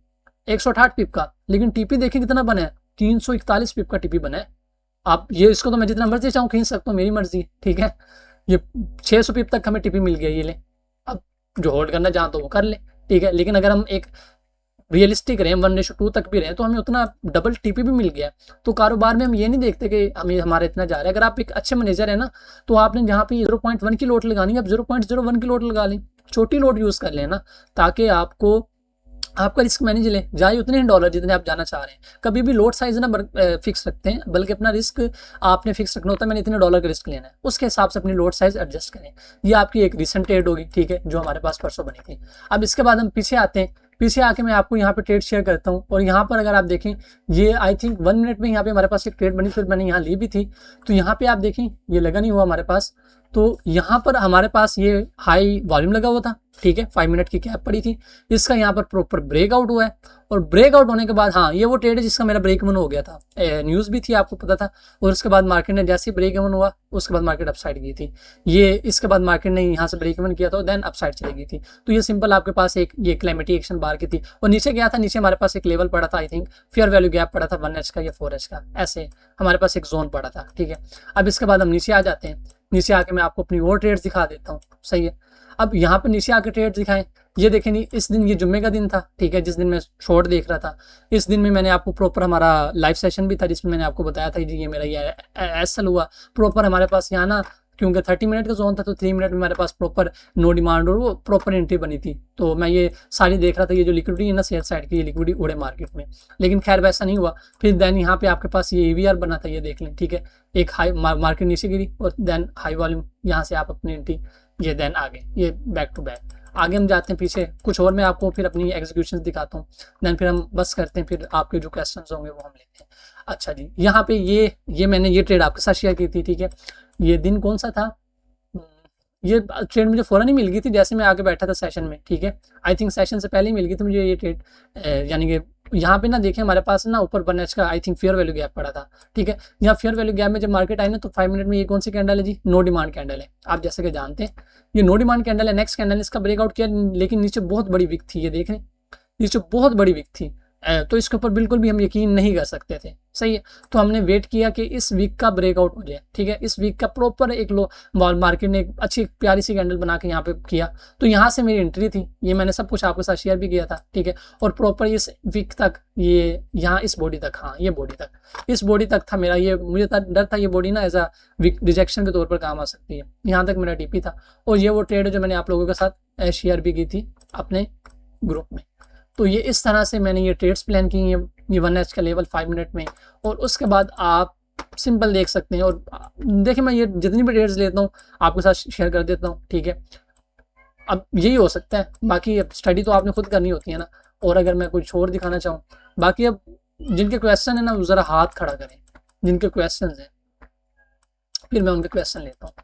168 पिप का, लेकिन टीपी देखिए कितना बना है 341 पिप का टीपी बना है। आप ये इसको तो मैं जितना मर्जी चाहूँ खींच सकता हूँ, मेरी मर्जी, ठीक है। ये 600 पिप तक हमें टीपी मिल गया, ये ले, अब जो होल्ड करना चाहता तो वो कर ले, ठीक है। लेकिन अगर हम एक रियलिस्टिक रहे, 1:2 तक भी रहे तो हमें उतना डबल टीपी भी मिल गया। तो कारोबार में हम ये नहीं देखते कि हमें हमारा इतना जा रहा है। अगर आप एक अच्छे मैनेजर है ना तो आपने जहाँ पे 0.1 की लोड लगानी है, आप 0.01 की लोड लगा लें, छोटी लोड यूज कर लेना, ताकि आपको आपका रिस्क मैनेज ले जाए उतने ही डॉलर जितने आप जाना चाह रहे हैं। कभी भी लोड साइज ना फिक्स रखते हैं, बल्कि अपना रिस्क आपने फिक्स रखना होता है, मैंने इतने डॉलर का रिस्क लेना है, उसके हिसाब से अपनी लोड साइज एडजस्ट करें। ये आपकी एक रिसेंट ट्रेड होगी, ठीक है, जो हमारे पास परसों बनी थी। अब इसके बाद हम पीछे आते हैं, पीछे आके मैं आपको यहाँ पे ट्रेड शेयर करता हूँ। और यहाँ पर अगर आप देखें ये आई थिंक 1 मिनट में यहाँ पे हमारे पास एक ट्रेड बनी, फिर मैंने यहाँ ली भी थी। तो यहाँ पे आप देखें ये लगा नहीं हुआ हमारे पास, तो यहाँ पर हमारे पास ये हाई वॉल्यूम लगा हुआ था, ठीक है, 5 मिनट की कैप पड़ी थी, इसका यहाँ पर प्रॉपर ब्रेकआउट हुआ है। और ब्रेकआउट होने के बाद हाँ ये वो ट्रेड है जिसका मेरा ब्रेक इवन हो गया था, न्यूज़ भी थी आपको पता था। और उसके बाद मार्केट ने जैसे ही ब्रेक इवन हुआ उसके बाद मार्केट अपसाइड गई थी, ये इसके बाद मार्केट ने यहाँ से ब्रेक इवन किया था, देन अपसाइड चली गई थी। तो ये सिंपल आपके पास एक ये क्लाइमेटी एक्शन बार की थी। और नीचे गया था, नीचे हमारे पास एक लेवल पड़ा था, I think fair value gap पड़ा था 1H का या 4H का, ऐसे हमारे पास एक जोन पड़ा था, ठीक है। अब इसके बाद हम नीचे आ जाते हैं, नीचे आके मैं आपको अपनी और ट्रेड्स दिखा देता हूँ, सही है। अब यहाँ पे नीचे आके ट्रेड्स दिखाएं, ये देखें नहीं, इस दिन ये जुम्मे का दिन था, ठीक है, जिस दिन मैं शॉर्ट देख रहा था। इस दिन में मैंने आपको प्रॉपर हमारा लाइव सेशन भी था जिसमें मैंने आपको बताया था जी ये मेरा ये एसएल हुआ प्रॉपर हमारे पास यहाँ ना, क्योंकि 30 मिनट का जोन था तो 3 मिनट में हमारे पास प्रॉपर नो डिमांड और वो प्रॉपर एंट्री बनी थी। तो मैं ये सारी देख रहा था, ये जो लिक्विडिटी है ना सेल साइड की, ये लिक्विडिटी उड़े मार्केट में, लेकिन खैर वैसा नहीं हुआ। फिर देन यहाँ पे आपके पास ये EVR बना था, ये देख लें, ठीक है, एक हाई मार्केट नीचे गिरी और देन हाई वॉल्यूम, यहाँ से आप अपनी एंट्री, ये देन आगे ये बैक टू बैक। आगे हम जाते हैं पीछे कुछ और, मैं आपको फिर अपनी एग्जीक्यूशन दिखाता हूँ, देन फिर हम बस करते हैं, फिर आपके जो क्वेश्चन होंगे वो हम लेते हैं। अच्छा जी, यहाँ पे ये मैंने ये ट्रेड आपके साथ शेयर की थी, ठीक है। ये दिन कौन सा था, ये ट्रेड मुझे फ़ौरन ही मिल गई थी जैसे मैं आके बैठा था सेशन में, ठीक है, आई थिंक सेशन से पहले ही मिल गई थी मुझे ये ट्रेड। यानी कि यहाँ पे ना देखें हमारे पास ना ऊपर 1H का I think fair value gap पड़ा था, ठीक है। यहाँ फेयर वैल्यू गैप में जब मार्केट आई ना तो 5 मिनट में ये कौन सी कैंडल है जी, नो डिमांड कैंडल है, आप जैसे कि जानते हैं ये नो डिमांड कैंडल है। नेक्स्ट कैंडल इसका ब्रेकआउट किया, लेकिन नीचे बहुत बड़ी विक थी, ये देख रहे हैं नीचे बहुत बड़ी विक थी, तो इसके ऊपर बिल्कुल भी हम यकीन नहीं कर सकते थे, सही है। तो हमने वेट किया कि इस वीक का ब्रेकआउट हो जाए, ठीक है, इस वीक का प्रॉपर एक लो मार्केट ने एक अच्छी प्यारी सी कैंडल बना के यहाँ पे किया, तो यहाँ से मेरी एंट्री थी, ये मैंने सब कुछ आपके साथ शेयर भी किया था, ठीक है। और प्रॉपर इस वीक तक ये यहाँ इस बॉडी तक, हाँ ये बॉडी तक, इस बॉडी तक था मेरा, ये मुझे डर था ये बॉडी ना एज अ वीक रिजेक्शन के तौर पर काम आ सकती है, यहाँ तक मेरा टीपी था। और ये वो ट्रेड है जो मैंने आप लोगों के साथ शेयर भी की थी अपने ग्रुप में। तो ये इस तरह से मैंने ये ट्रेड्स प्लान की हैं, ये 1H का लेवल 5 मिनट में। और उसके बाद आप सिंपल देख सकते हैं। और देखिए मैं ये जितनी भी ट्रेड्स लेता हूँ आपके साथ शेयर कर देता हूँ, ठीक है। अब यही हो सकता है, बाकी अब स्टडी तो आपने खुद करनी होती है ना। और अगर मैं कुछ और दिखाना चाहूँ, बाकी अब जिनके क्वेश्चन है ना वो ज़रा हाथ खड़ा करें, जिनके क्वेश्चन हैं, फिर मैं उनके क्वेश्चन लेता हूँ।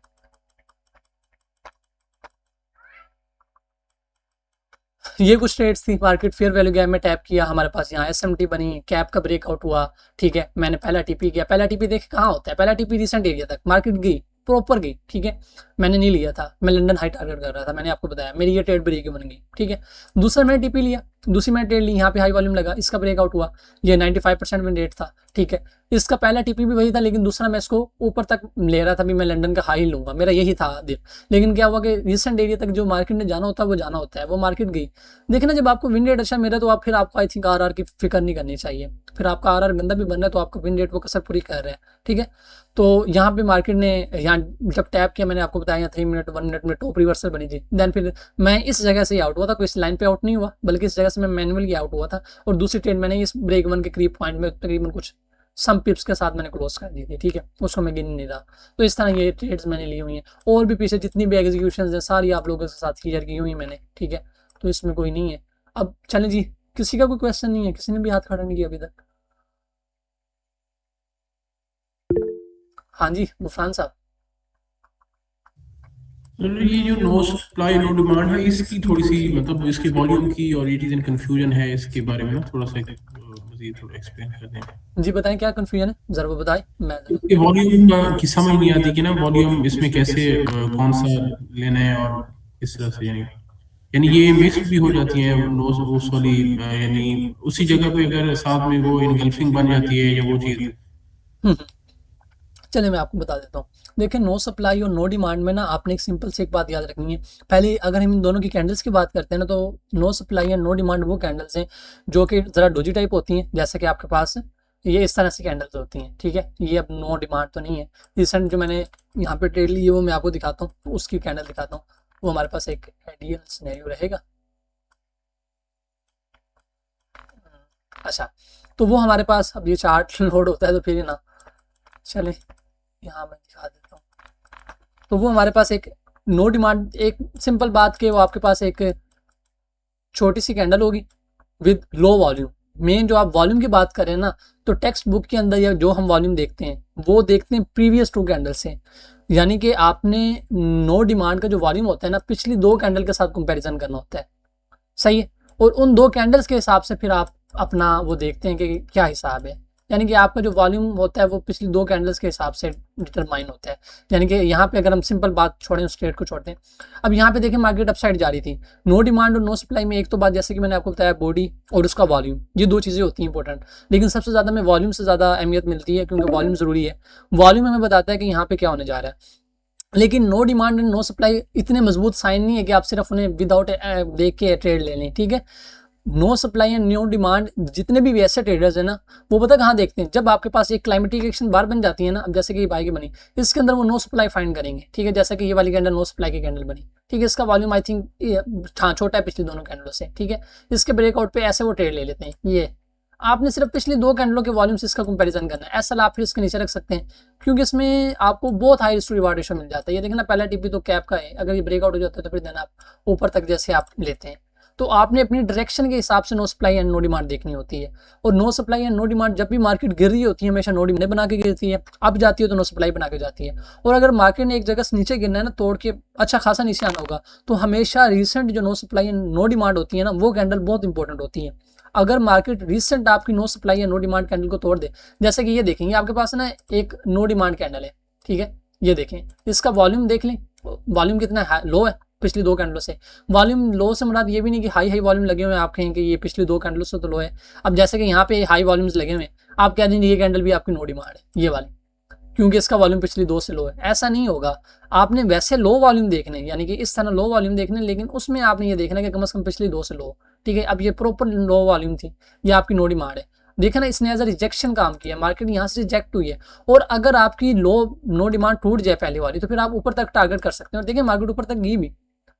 ये कुछ ट्रेड्स थी, मार्केट फेयर वैल्यू गैप में टैप किया, हमारे पास यहाँ एसएमटी बनी, कैप का ब्रेकआउट हुआ, ठीक है। मैंने पहला टीपी किया, पहला टीपी देखे कहाँ होता है, पहला टीपी रिसेंट एरिया तक मार्केट गई, प्रॉपर गई, ठीक है। मैंने नहीं लिया था, मैं लंदन हाई टारगेट कर रहा था, मैंने आपको बताया, मेरी ये ट्रेड ब्रेक बन गई, ठीक है। दूसरा मैंने टीपी लिया, दूसरी मैंने ट्रेड ली, यहाँ पे हाई वॉल्यूम लगा, इसका ब्रेकआउट हुआ, ये 95% में रेट था, ठीक है। इसका पहला टीपी भी वही था, लेकिन दूसरा मैं इसको ऊपर तक ले रहा था, भी मैं लंदन का हाई लूंगा, मेरा यही था दिल। लेकिन क्या हुआ कि रिसेंट एरिया तक जो मार्केट ने जाना होता है वो जाना होता है, वो मार्केट गई। देखना जब आपको विन रेट अच्छा मिले तो आप फिर आपको आई थिंक आरआर की फिक्र नहीं करनी चाहिए, फिर आपका आरआर गंदा भी बन रहा है तो आपका विन रेट वो कसर पूरी कर रहे हैं, ठीक है। तो यहाँ पे मार्केट ने यहाँ जब टैप किया, मैंने आपको बताया 3 मिनट 1 मिनट में टॉप रिवर्सल बनी थी। देन फिर मैं इस जगह से ही आउट हुआ था, कोई इस लाइन पे आउट नहीं हुआ, बल्कि इस जगह से मैं मैनुअली आउट हुआ था। और दूसरी ट्रेड मैंने इस ब्रेक वन के करीब पॉइंट में तकरीबन कुछ सम पिप्स के साथ मैंने क्लोज कर दी थी, ठीक है, उसको मैं गिन नहीं रहा। तो इस तरह ये ट्रेड्स मैंने ली हुई हैं। और भी पीछे जितनी भी एग्जीक्यूशन है सारी आप लोगों के साथ क्लियर की हुई मैंने, ठीक है। तो इसमें कोई नहीं है। अब चलें जी, किसी का कोई क्वेश्चन नहीं है, किसी ने भी हाथ खड़ा नहीं किया अभी तक? हाँ जी गुफरान साहब। ये जो नो सप्लाई नो डिमांड है, इसकी थोड़ी सी मतलब इसकी वॉल्यूम की और ये चीज़ें कंफ्यूजन है, इसके बारे में ना थोड़ा सा मजीद थोड़ा एक्सप्लेन कर दें। जी बताएं क्या कन्फ्यूजन है, जरा वो बताएं। मैं इसकी वॉल्यूम की समझ नहीं आती कि ना वॉल्यूम इसमें कैसे कौन सा लेना है और किस तरह से, यानी यानी ये मिक्स भी हो जाती हैं नो उस वाली यानी उसी जगह पे अगर साथ में वो इनगल्फिंग बन जाती है या वो चीज़। चलिए मैं आपको बता देता हूँ। देखिए नो सप्लाई और नो डिमांड में ना आपने एक सिंपल से एक बात याद रखनी है। पहले अगर हम इन दोनों की कैंडल्स की बात करते हैं ना, तो नो सप्लाई या नो डिमांड वो कैंडल्स हैं जो कि ज़रा डोजी टाइप होती हैं, जैसे कि आपके पास ये इस तरह से कैंडल्स होती हैं, ठीक है। ये अब नो डिमांड तो नहीं है। रिसेंट जो मैंने यहाँ पे ट्रेड ली है वो मैं आपको दिखाता हूँ, उसकी कैंडल दिखाता हूँ। वो हमारे पास एक आइडियल सिनेरियो रहेगा। अच्छा, तो वो हमारे पास अब ये चार्ट लोड होता है तो फिर ना, चले यहाँ मैं दिखा देता हूँ। तो वो हमारे पास एक नो डिमांड, एक सिंपल बात के वो आपके पास एक छोटी सी कैंडल होगी विद लो वॉल्यूम। मेन जो आप वॉल्यूम की बात करें ना, तो टेक्स्ट बुक के अंदर या जो हम वॉल्यूम देखते हैं वो देखते हैं प्रीवियस 2 कैंडल से। यानी कि आपने नो डिमांड का जो वॉल्यूम होता है ना, पिछली 2 कैंडल के साथ कंपैरिजन करना होता है, सही है। और उन 2 कैंडल्स के हिसाब से फिर आप अपना वो देखते हैं कि क्या हिसाब है। यानी कि आपका जो वॉल्यूम होता है वो पिछली 2 कैंडल्स के हिसाब से डिटरमाइन होता है। यानी कि यहाँ पे अगर हम सिंपल बात छोड़ें, स्ट्रेट को छोड़ते हैं, अब यहाँ पे देखें मार्केट अपसाइड जा रही थी। नो डिमांड और नो सप्लाई में एक तो बात, जैसे कि मैंने आपको बताया, बॉडी और उसका वॉल्यूम, ये 2 चीज़ें होती हैं इंपॉर्टेंट। लेकिन सबसे ज़्यादा में वॉल्यूम से ज़्यादा अहमियत मिलती है, क्योंकि वॉल्यूम ज़रूरी है। वॉल्यूम हमें बताता है कि यहाँ पे क्या होने जा रहा है। लेकिन no demand and no supply इतने मजबूत साइन नहीं है कि आप सिर्फ उन्हें विदाउट देख के ट्रेड ले लें, ठीक है। No supply and no demand जितने भी वैसे ट्रेडर्स हैं ना, वो पता कहाँ देखते हैं, जब आपके पास एक क्लाइमेटिक एक्शन बार बन जाती है ना, अब जैसे कि बाई की बनी, इसके अंदर वो नो सप्लाई फाइंड करेंगे, ठीक है। जैसे कि ये वाली कैंडल नो सप्लाई की कैंडल बनी, ठीक है। इसका वॉल्यूम आई थिंक छोटा है पिछली दोनों कैंडलों से, ठीक है। इसके ब्रेकआउट पे ऐसे वो ट्रेड ले लेते हैं। ये आपने सिर्फ पिछली 2 कैंडलों के वॉल्यूम से इसका कंपैरिजन करना है। ऐसा आप फिर इसके नीचे रख सकते हैं, क्योंकि इसमें आपको बहुत हाई रिस्क रिवार्ड रेशियो मिल जाता है। ये देखना पहला टीपी तो कैप का है, अगर ये ब्रेकआउट हो जाता है तो फिर देना आप ऊपर तक जैसे आप लेते हैं। तो आपने अपनी डायरेक्शन के हिसाब से no supply and no demand देखनी होती है। और no supply and no demand जब भी मार्केट गिर रही होती है हमेशा नो डिमांड बना के गिरती है, अब जाती है तो नो सप्लाई बना के जाती है। और अगर मार्केट ने एक जगह से नीचे गिरना है ना, तोड़ के अच्छा खासा नीचे आना होगा, तो हमेशा रिसेंट जो no supply and no demand होती है ना, वो कैंडल बहुत इंपॉर्टेंट होती है। अगर मार्केट रिसेंट आपकी नो सप्लाई या नो डिमांड कैंडल को तोड़ दे, जैसे कि ये देखेंगे आपके पास ना एक नो डिमांड कैंडल है, ठीक है। ये देखें, इसका वॉल्यूम देख लें, वॉल्यूम कितना लो है पिछली 2 कैंडलों से। वॉल्यूम लो से मुराद ये भी नहीं कि हाई हाई वॉल्यूम लगे हुए हैं, आप कहें कि ये पिछली 2 कैंडलों से तो लो है। अब जैसे कि यहाँ पे हाई वॉल्यूम्स लगे हुए हैं, आप कह देंगे ये कैंडल भी आपकी नो डिमांड है, ये वाली, क्योंकि इसका वॉल्यूम पिछली 2 से लो है। ऐसा नहीं होगा, आपने वैसे लो वॉल्यूम देखने, यानी कि इस तरह लो वॉल्यूम देखने, लेकिन उसमें आपने ये देखना कि कम से कम पिछली 2 से लो, ठीक है। अब ये प्रॉपर लो वॉल्यूम थी, ये आपकी नो डिमांड है। देखा ना, इसने एज अ रिजेक्शन काम किया, मार्केट यहाँ से रिजेक्ट हुई है। और अगर आपकी लो नो डिमांड टूट जाए पहले वाली, तो फिर आप ऊपर तक टारगेट कर सकते हैं। और देखिए मार्केट ऊपर तक गई भी,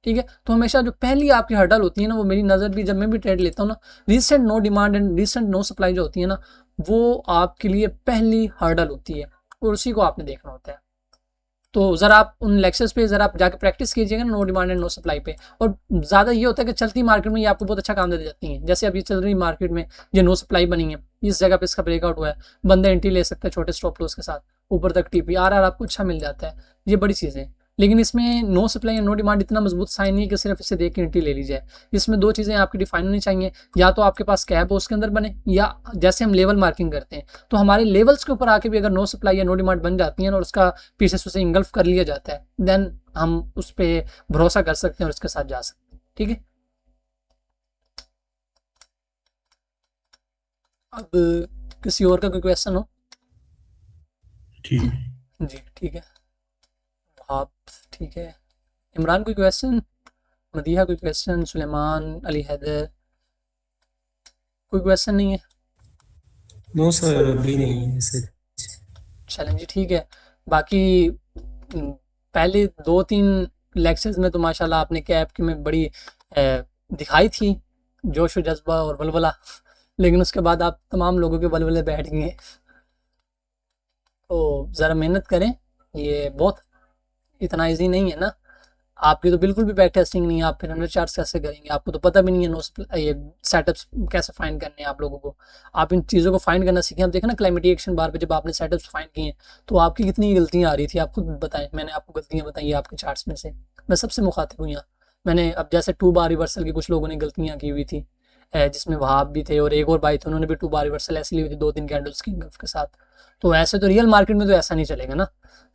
ठीक है। तो हमेशा जो पहली आपकी हर्डल होती है ना, वो मेरी नज़र भी जब मैं भी ट्रेड लेता हूँ ना, recent no demand and recent no supply जो होती है ना, वो आपके लिए पहली हर्डल होती है और उसी को आपने देखना होता है। तो ज़रा आप उन लेक्चर्स पे ज़रा आप जाके प्रैक्टिस कीजिएगा no demand and no supply पे। और ज़्यादा ये होता है कि चलती मार्केट में ये आपको बहुत अच्छा काम दे जाती हैं। जैसे अभी चल रही मार्केट में ये नो सप्लाई बनी है, इस जगह पे इसका ब्रेकआउट हुआ है, बंदा एंट्री ले सकता है छोटे स्टॉप लॉस के साथ, ऊपर तक TPRR आपको अच्छा मिल जाता है, ये बड़ी चीज़ें हैं। लेकिन इसमें नो सप्लाई या नो डिमांड इतना मजबूत साइन नहीं है कि सिर्फ इसे देख के एंट्री ले ली जाए। इसमें दो चीज़ें आपकी डिफाइन होनी चाहिए, या तो आपके पास कैप उसके अंदर बने, या जैसे हम लेवल मार्किंग करते हैं तो हमारे लेवल्स के ऊपर आके भी अगर नो सप्लाई या नो डिमांड बन जाती है और उसका पीछे से उसे इंगल्फ कर लिया जाता है, देन हम उस पर भरोसा कर सकते हैं और उसके साथ जा सकते हैं। ठीक है, अब किसी और का कोई क्वेश्चन हो? ठीक है। जी ठीक है, आप ठीक है, इमरान कोई क्वेश्चन, मदीहा कोई क्वेश्चन, सुलेमान, अली हैदर, कोई क्वेश्चन नहीं है? नो सर अभी नहीं है सर। चलें जी ठीक है। बाकी पहले 2-3 लेक्चर्स में तो माशाल्लाह आपने कैप की में बड़ी दिखाई थी जोश व जज्बा और वलवला, लेकिन उसके बाद आप तमाम लोगों के वलवले बैठ गए। तो ज़रा मेहनत करें, ये बहुत इतना ईजी नहीं है ना। आपकी तो बिल्कुल भी बैक टेस्टिंग नहीं है, आप फिर 100 चार्ट्स कैसे करेंगे? आपको तो पता भी नहीं है ये सेटअप्स कैसे फाइंड करने हैं आप लोगों को। आप इन चीज़ों को फाइंड करना सीखें। आप देखें ना क्लाइमेटिक एक्शन बार पे जब आपने सेटअप्स फाइंड किए तो आपकी कितनी गलतियाँ आ रही थी, आप खुद बताएं। मैंने आपको गलतियाँ बताई आपके चार्ट्स में से, मैं सबसे मुखातिब हूँ यहाँ। मैंने अब जैसे 2 बार रिवर्सल की कुछ लोगों ने गलतियाँ की हुई थी, जिसमें वहाब भी थे और एक और भाई थे, उन्होंने भी 2 बार रिवर्सल ऐसी ली हुई थी 2-3 कैंडल्स की इंगल्फ के साथ। तो ऐसे तो रियल मार्केट में तो ऐसा नहीं चलेगा ना।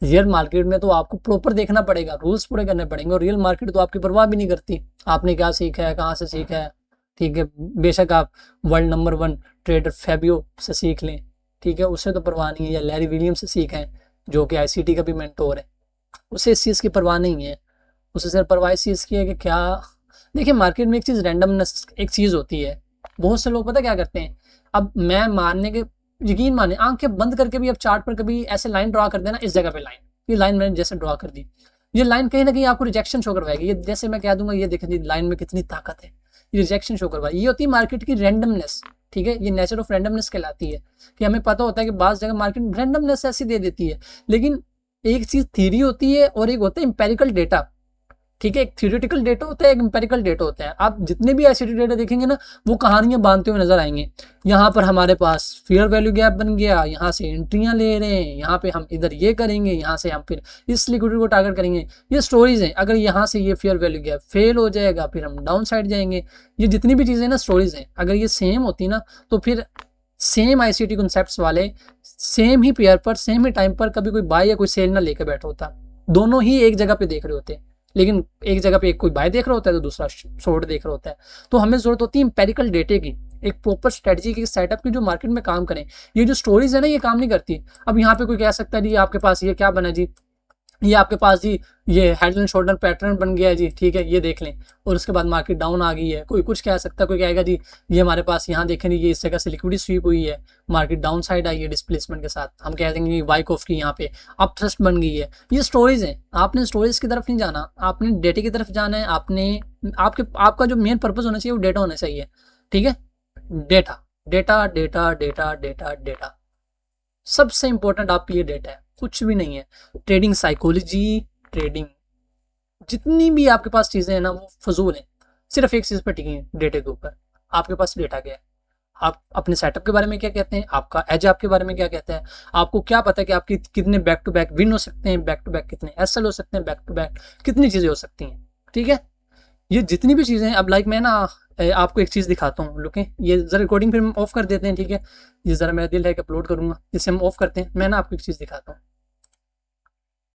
रियल मार्केट में तो आपको प्रॉपर देखना पड़ेगा, रूल्स पूरे करने पड़ेंगे। और रियल मार्केट तो आपकी परवाह भी नहीं करती आपने क्या सीखा है, कहाँ से सीखा है। ठीक है, बेशक आप वर्ल्ड नंबर 1 ट्रेडर फैबियो से सीख लें, ठीक है, उससे तो परवाह नहीं है, या लैरी विलियम से सीखें जो कि ICT का भी मेंटोर है, उसे इस चीज़ की परवाह नहीं है। उसे सिर्फ परवाह इस चीज़ की है कि क्या, देखिए मार्केट में एक चीज़ रैंडमनेस एक चीज़ होती है। बहुत से लोग पता क्या करते हैं, अब मैं मानने के यकीन माने आंखें बंद करके भी अब चार्ट पर कभी ऐसे लाइन ड्रा कर देना, इस जगह पे लाइन, ये लाइन मैंने जैसे ड्रा कर दी, ये लाइन कहीं ना कहीं आपको रिजेक्शन शो करवाएगी। ये जैसे मैं कह दूंगा ये देखें जी लाइन में कितनी ताकत है, ये रिजेक्शन शो करवाएगी। ये होती है मार्केट की रैंडमनेस, ठीक है, ये नेचर ऑफ रैंडमनेस कहलाती है कि हमें पता होता है कि बाज़ जगह मार्केट रैंडमनेस ऐसी दे देती है। लेकिन एक चीज़ थ्योरी होती है और एक होता है इंपेरिकल डेटा, ठीक है। एक थ्योरेटिकल डेटा होता है, एक इंपेरिकल डेटा होता है। आप जितने भी ICT डेटा देखेंगे ना, वो कहानियां बांधते हुए नजर आएंगे। यहाँ पर हमारे पास फेयर वैल्यू गैप बन गया, यहाँ से एंट्रियां ले रहे हैं, यहाँ पे हम इधर ये करेंगे, यहाँ से हम फिर इस लिक्विडिटी को टारगेट करेंगे। ये स्टोरीज हैं। अगर यहाँ से ये फेयर वैल्यू गैप फेल हो जाएगा फिर हम डाउन साइड जाएंगे। ये जितनी भी चीज़ें ना स्टोरीज हैं, अगर ये सेम होती ना तो फिर सेम ICT कॉन्सेप्ट्स वाले सेम ही पेयर पर सेम ही टाइम पर कभी कोई बाय या कोई सेल ना लेकर बैठा होता। दोनों ही एक जगह पे देख रहे होते हैं, लेकिन एक जगह पे एक कोई बाय देख रहा होता है तो दूसरा शॉर्ट देख रहा होता है। तो हमें जरूरत होती है इंपेरिकल डेटे की, एक प्रॉपर स्ट्रेटजी की, सेटअप की, जो मार्केट में काम करें। ये जो स्टोरीज है ना, ये काम नहीं करती। अब यहाँ पे कोई कह सकता है जी आपके पास ये क्या बना जी, ये आपके पास जी ये हेड एंड शोल्डर पैटर्न बन गया है जी, ठीक है, ये देख लें, और उसके बाद मार्केट डाउन आ गई है। कोई कुछ कह सकता है, कोई कहेगा जी ये हमारे पास यहाँ देखें जी, ये इस जगह से लिक्विडिटी स्वीप हुई है, मार्केट डाउन साइड आई है डिस्प्लेसमेंट के साथ, हम कह देंगे वाइक ऑफ की यहाँ पे अप थ्रस्ट बन गई है। ये स्टोरीज हैं। आपने स्टोरीज की तरफ नहीं जाना, आपने डेटा की तरफ जाना है। आपने आपका जो मेन पर्पज होना चाहिए वो डेटा होना चाहिए, ठीक है। Data data data data data data सबसे इंपॉर्टेंट आपके लिए डेटा है, कुछ भी नहीं है। ट्रेडिंग साइकोलॉजी, ट्रेडिंग जितनी भी आपके पास चीज़ें हैं ना, वो फजूल हैं। सिर्फ एक चीज़ पर टिकी है, डेटे के ऊपर। आपके पास डेटा क्या है, आप अपने सेटअप के बारे में क्या कहते हैं, आपका एज आपके बारे में क्या कहता है, आपको क्या पता है कि आपकी कितने बैक टू बैक विन हो सकते हैं, बैक टू बैक कितने SL हो सकते हैं, बैक टू बैक कितनी चीज़ें हो सकती हैं, ठीक है। ये जितनी भी चीज़ें हैं, अब लाइक मैं ना आपको एक चीज़ दिखाता हूँ। लुकें, ये ज़रा रिकॉर्डिंग फिर हम ऑफ कर देते हैं, ठीक है। ये ज़रा मेरा दिल है कि अपलोड करूँगा, जिससे हम ऑफ करते हैं। मैं ना आपको एक चीज़ दिखाता हूँ।